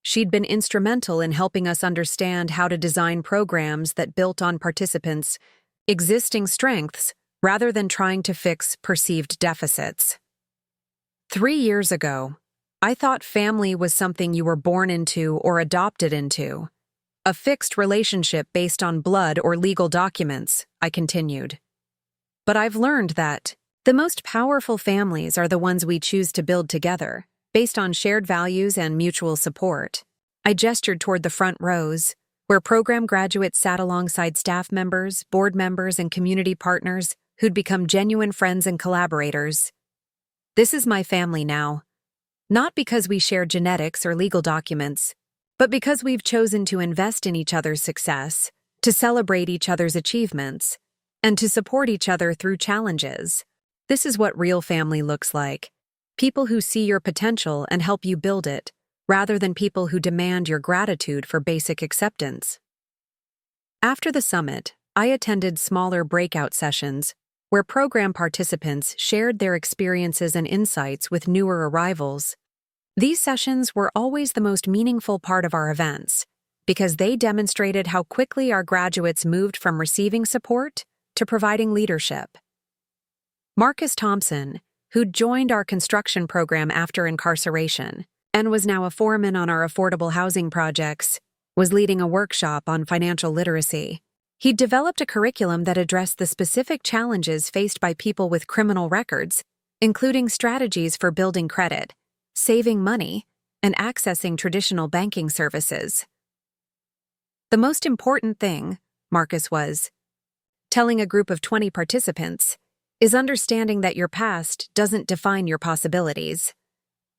She'd been instrumental in helping us understand how to design programs that built on participants' existing strengths rather than trying to fix perceived deficits. 3 years ago, I thought family was something you were born into or adopted into. A fixed relationship based on blood or legal documents, I continued. But I've learned that the most powerful families are the ones we choose to build together, based on shared values and mutual support. I gestured toward the front rows, where program graduates sat alongside staff members, board members, and community partners who'd become genuine friends and collaborators. This is my family now. Not because we share genetics or legal documents, but because we've chosen to invest in each other's success, to celebrate each other's achievements, and to support each other through challenges. This is what real family looks like. People who see your potential and help you build it, rather than people who demand your gratitude for basic acceptance. After the summit, I attended smaller breakout sessions where program participants shared their experiences and insights with newer arrivals. These sessions were always the most meaningful part of our events because they demonstrated how quickly our graduates moved from receiving support to providing leadership. Marcus Thompson, who'd joined our construction program after incarceration and was now a foreman on our affordable housing projects, was leading a workshop on financial literacy. He'd developed a curriculum that addressed the specific challenges faced by people with criminal records, including strategies for building credit, saving money, and accessing traditional banking services. The most important thing, Marcus was telling a group of 20 participants, is understanding that your past doesn't define your possibilities.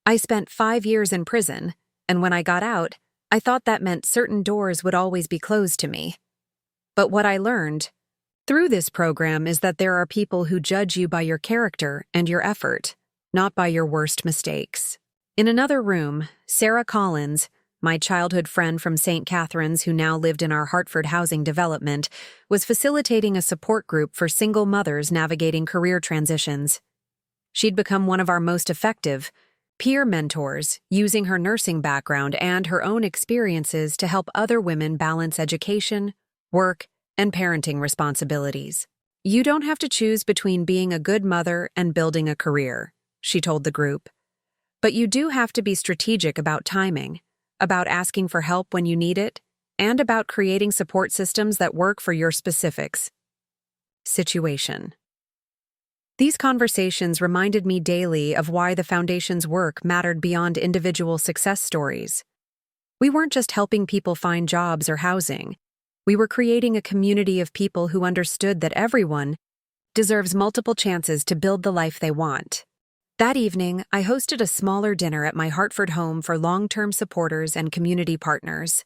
I spent 5 years in prison, and when I got out, I thought that meant certain doors would always be closed to me. But what I learned through this program is that there are people who judge you by your character and your effort, not by your worst mistakes. In another room, Sarah Collins, my childhood friend from St. Catharines who now lived in our Hartford housing development, was facilitating a support group for single mothers navigating career transitions. She'd become one of our most effective peer mentors, using her nursing background and her own experiences to help other women balance education, work, and parenting responsibilities. You don't have to choose between being a good mother and building a career, she told the group. But you do have to be strategic about timing, about asking for help when you need it, and about creating support systems that work for your specifics. Situation. These conversations reminded me daily of why the Foundation's work mattered beyond individual success stories. We weren't just helping people find jobs or housing. We were creating a community of people who understood that everyone deserves multiple chances to build the life they want. That evening, I hosted a smaller dinner at my Hartford home for long-term supporters and community partners.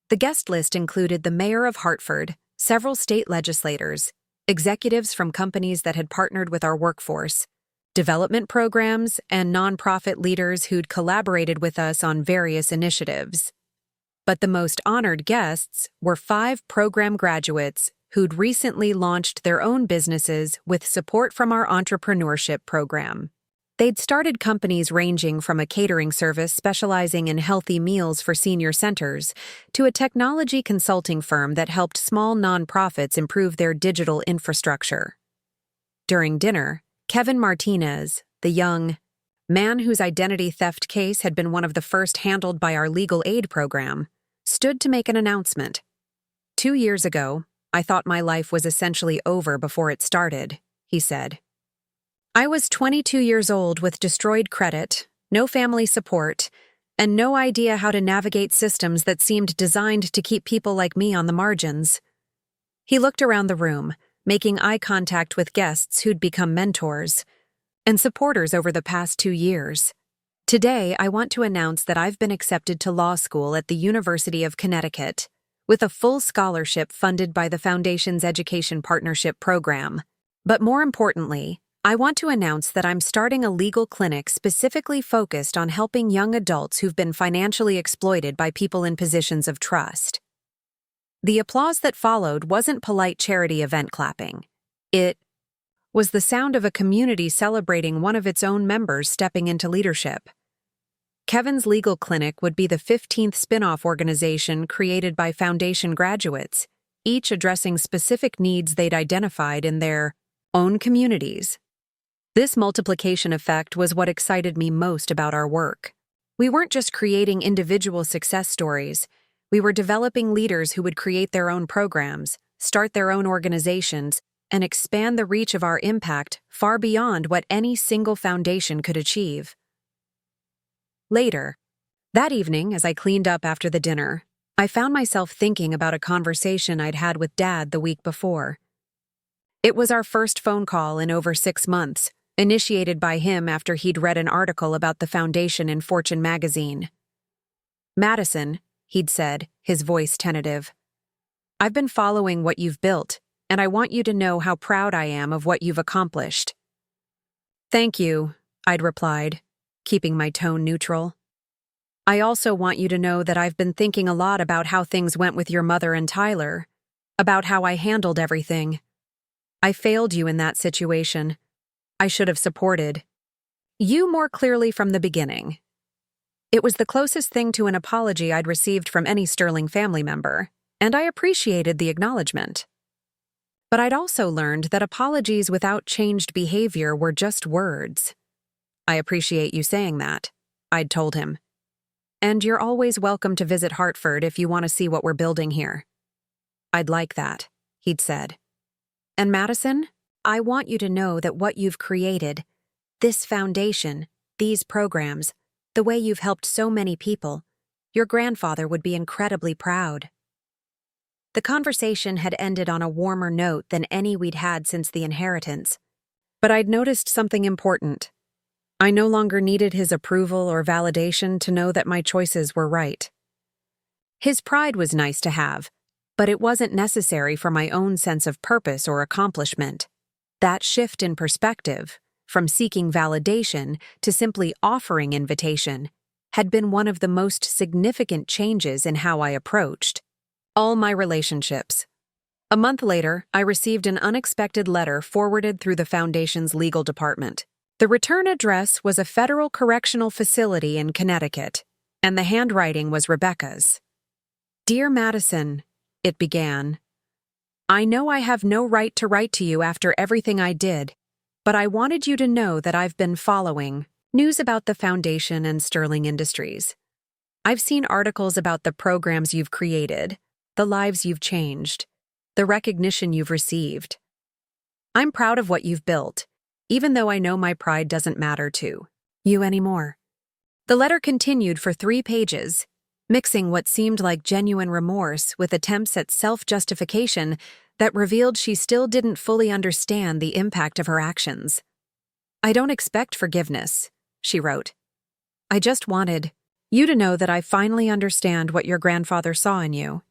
The guest list included the mayor of Hartford, several state legislators, executives from companies that had partnered with our workforce, development programs, and nonprofit leaders who'd collaborated with us on various initiatives. But the most honored guests were 5 program graduates who'd recently launched their own businesses with support from our entrepreneurship program. They'd started companies ranging from a catering service specializing in healthy meals for senior centers to a technology consulting firm that helped small nonprofits improve their digital infrastructure. During dinner, Kevin Martinez, the young man whose identity theft case had been one of the first handled by our legal aid program, stood to make an announcement. 2 years ago, I thought my life was essentially over before it started, he said. I was 22 years old with destroyed credit, no family support, and no idea how to navigate systems that seemed designed to keep people like me on the margins. He looked around the room, making eye contact with guests who'd become mentors and supporters over the past 2 years. Today, I want to announce that I've been accepted to law school at the University of Connecticut, with a full scholarship funded by the Foundation's Education Partnership Program. But more importantly, I want to announce that I'm starting a legal clinic specifically focused on helping young adults who've been financially exploited by people in positions of trust. The applause that followed wasn't polite charity event clapping. It was the sound of a community celebrating one of its own members stepping into leadership. Kevin's Legal Clinic would be the 15th spin-off organization created by Foundation graduates, each addressing specific needs they'd identified in their own communities. This multiplication effect was what excited me most about our work. We weren't just creating individual success stories, we were developing leaders who would create their own programs, start their own organizations, and expand the reach of our impact far beyond what any single foundation could achieve. Later, that evening, as I cleaned up after the dinner, I found myself thinking about a conversation I'd had with Dad the week before. It was our first phone call in over 6 months, initiated by him after he'd read an article about the foundation in Fortune magazine. "Madison," he'd said, his voice tentative, "I've been following what you've built, and I want you to know how proud I am of what you've accomplished." "Thank you," I'd replied, keeping my tone neutral. "I also want you to know that I've been thinking a lot about how things went with your mother and Tyler, about how I handled everything. I failed you in that situation. I should have supported you more clearly from the beginning." It was the closest thing to an apology I'd received from any Sterling family member, and I appreciated the acknowledgement. But I'd also learned that apologies without changed behavior were just words. "I appreciate you saying that," I'd told him. "And you're always welcome to visit Hartford if you want to see what we're building here." "I'd like that," he'd said. "And Madison, I want you to know that what you've created, this foundation, these programs, the way you've helped so many people, your grandfather would be incredibly proud." The conversation had ended on a warmer note than any we'd had since the inheritance. But I'd noticed something important. I no longer needed his approval or validation to know that my choices were right. His pride was nice to have, but it wasn't necessary for my own sense of purpose or accomplishment. That shift in perspective, from seeking validation to simply offering invitation, had been one of the most significant changes in how I approached all my relationships. A month later, I received an unexpected letter forwarded through the Foundation's legal department. The return address was a federal correctional facility in Connecticut, and the handwriting was Rebecca's. "Dear Madison," it began, "I know I have no right to write to you after everything I did, but I wanted you to know that I've been following news about the Foundation and Sterling Industries. I've seen articles about the programs you've created, the lives you've changed, the recognition you've received. I'm proud of what you've built, even though I know my pride doesn't matter to you anymore." The letter continued for 3 pages, mixing what seemed like genuine remorse with attempts at self-justification that revealed she still didn't fully understand the impact of her actions. "I don't expect forgiveness," she wrote. "I just wanted you to know that I finally understand what your grandfather saw in you.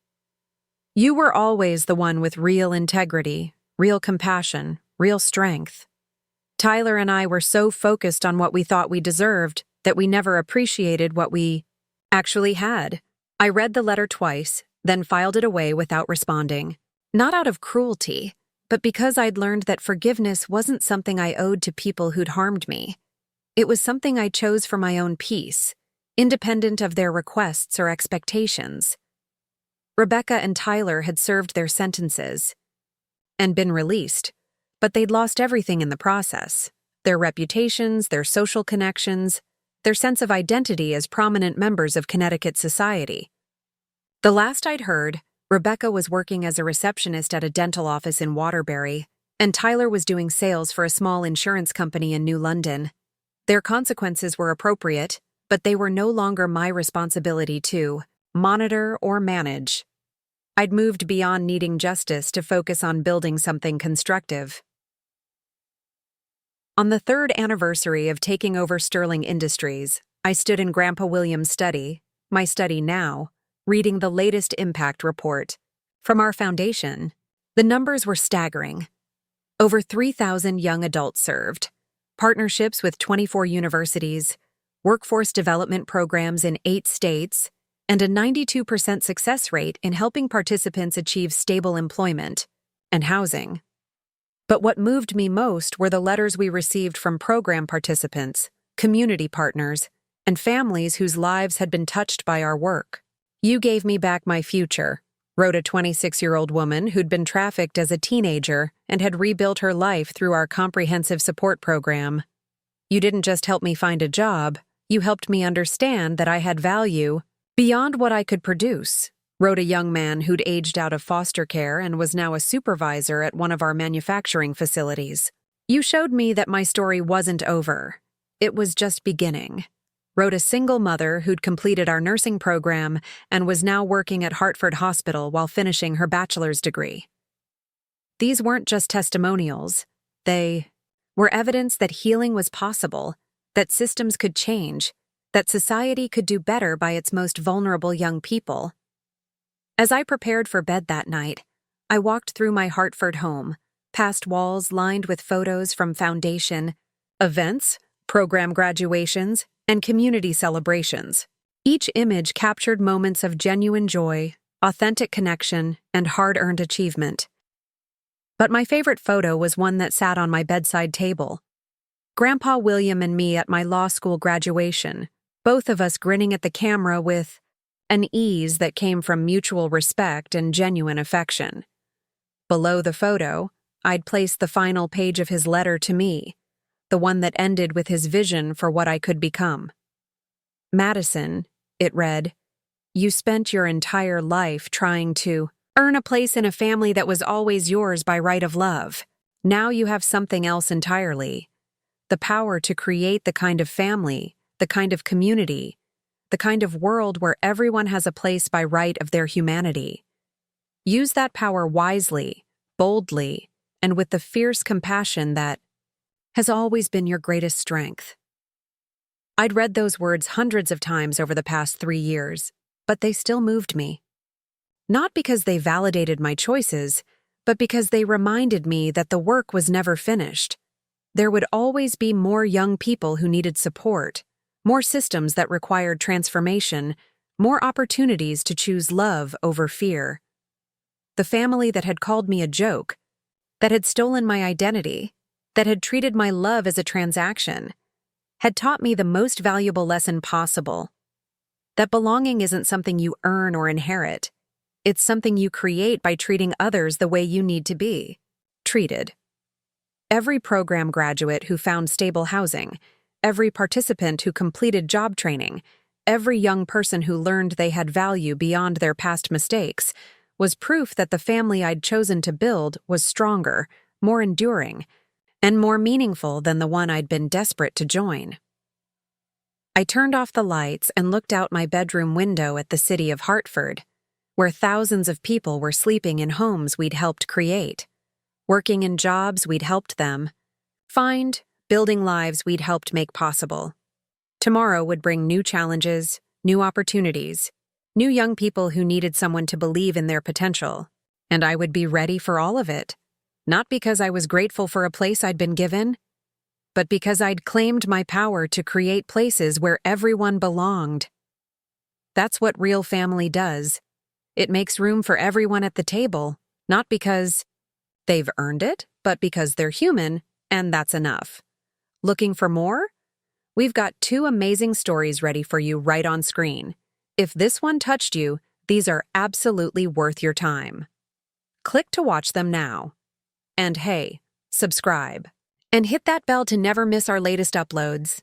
You were always the one with real integrity, real compassion, real strength. Tyler and I were so focused on what we thought we deserved that we never appreciated what we actually had." I read the letter twice, then filed it away without responding. Not out of cruelty, but because I'd learned that forgiveness wasn't something I owed to people who'd harmed me. It was something I chose for my own peace, independent of their requests or expectations. Rebecca and Tyler had served their sentences and been released, but they'd lost everything in the process: their reputations, their social connections, their sense of identity as prominent members of Connecticut society. The last I'd heard, Rebecca was working as a receptionist at a dental office in Waterbury, and Tyler was doing sales for a small insurance company in New London. Their consequences were appropriate, but they were no longer my responsibility to monitor or manage. I'd moved beyond needing justice to focus on building something constructive. On the 3rd anniversary of taking over Sterling Industries, I stood in Grandpa William's study, my study now, reading the latest impact report from our foundation. The numbers were staggering. Over 3,000 young adults served, partnerships with 24 universities, workforce development programs in 8 states, and a 92% success rate in helping participants achieve stable employment and housing. But what moved me most were the letters we received from program participants, community partners, and families whose lives had been touched by our work. "You gave me back my future," wrote a 26-year-old woman who'd been trafficked as a teenager and had rebuilt her life through our comprehensive support program. "You didn't just help me find a job, you helped me understand that I had value beyond what I could produce," wrote a young man who'd aged out of foster care and was now a supervisor at one of our manufacturing facilities. "You showed me that my story wasn't over. It was just beginning," wrote a single mother who'd completed our nursing program and was now working at Hartford Hospital while finishing her bachelor's degree. These weren't just testimonials. They were evidence that healing was possible, that systems could change, that society could do better by its most vulnerable young people. As I prepared for bed that night, I walked through my Hartford home, past walls lined with photos from foundation, events, program graduations, and community celebrations. Each image captured moments of genuine joy, authentic connection, and hard-earned achievement. But my favorite photo was one that sat on my bedside table. Grandpa William and me at my law school graduation, both of us grinning at the camera with an ease that came from mutual respect and genuine affection. Below the photo, I'd placed the final page of his letter to me, the one that ended with his vision for what I could become. "Madison," it read, "you spent your entire life trying to earn a place in a family that was always yours by right of love. Now you have something else entirely. The power to create the kind of family, the kind of community, the kind of world where everyone has a place by right of their humanity. Use that power wisely, boldly, and with the fierce compassion that has always been your greatest strength." I'd read those words hundreds of times over the past 3 years, but they still moved me. Not because they validated my choices, but because they reminded me that the work was never finished. There would always be more young people who needed support, more systems that required transformation, more opportunities to choose love over fear. The family that had called me a joke, that had stolen my identity, that had treated my love as a transaction, had taught me the most valuable lesson possible: that belonging isn't something you earn or inherit. It's something you create by treating others the way you need to be treated. Every program graduate who found stable housing, every participant who completed job training, every young person who learned they had value beyond their past mistakes, was proof that the family I'd chosen to build was stronger, more enduring, and more meaningful than the one I'd been desperate to join. I turned off the lights and looked out my bedroom window at the city of Hartford, where thousands of people were sleeping in homes we'd helped create, working in jobs we'd helped them find, building lives we'd helped make possible. Tomorrow would bring new challenges, new opportunities, new young people who needed someone to believe in their potential, and I would be ready for all of it, not because I was grateful for a place I'd been given, but because I'd claimed my power to create places where everyone belonged. That's what real family does. It makes room for everyone at the table, not because they've earned it, but because they're human, and that's enough. Looking for more? We've got 2 amazing stories ready for you right on screen. If this one touched you, these are absolutely worth your time. Click to watch them now. And hey, subscribe. And hit that bell to never miss our latest uploads.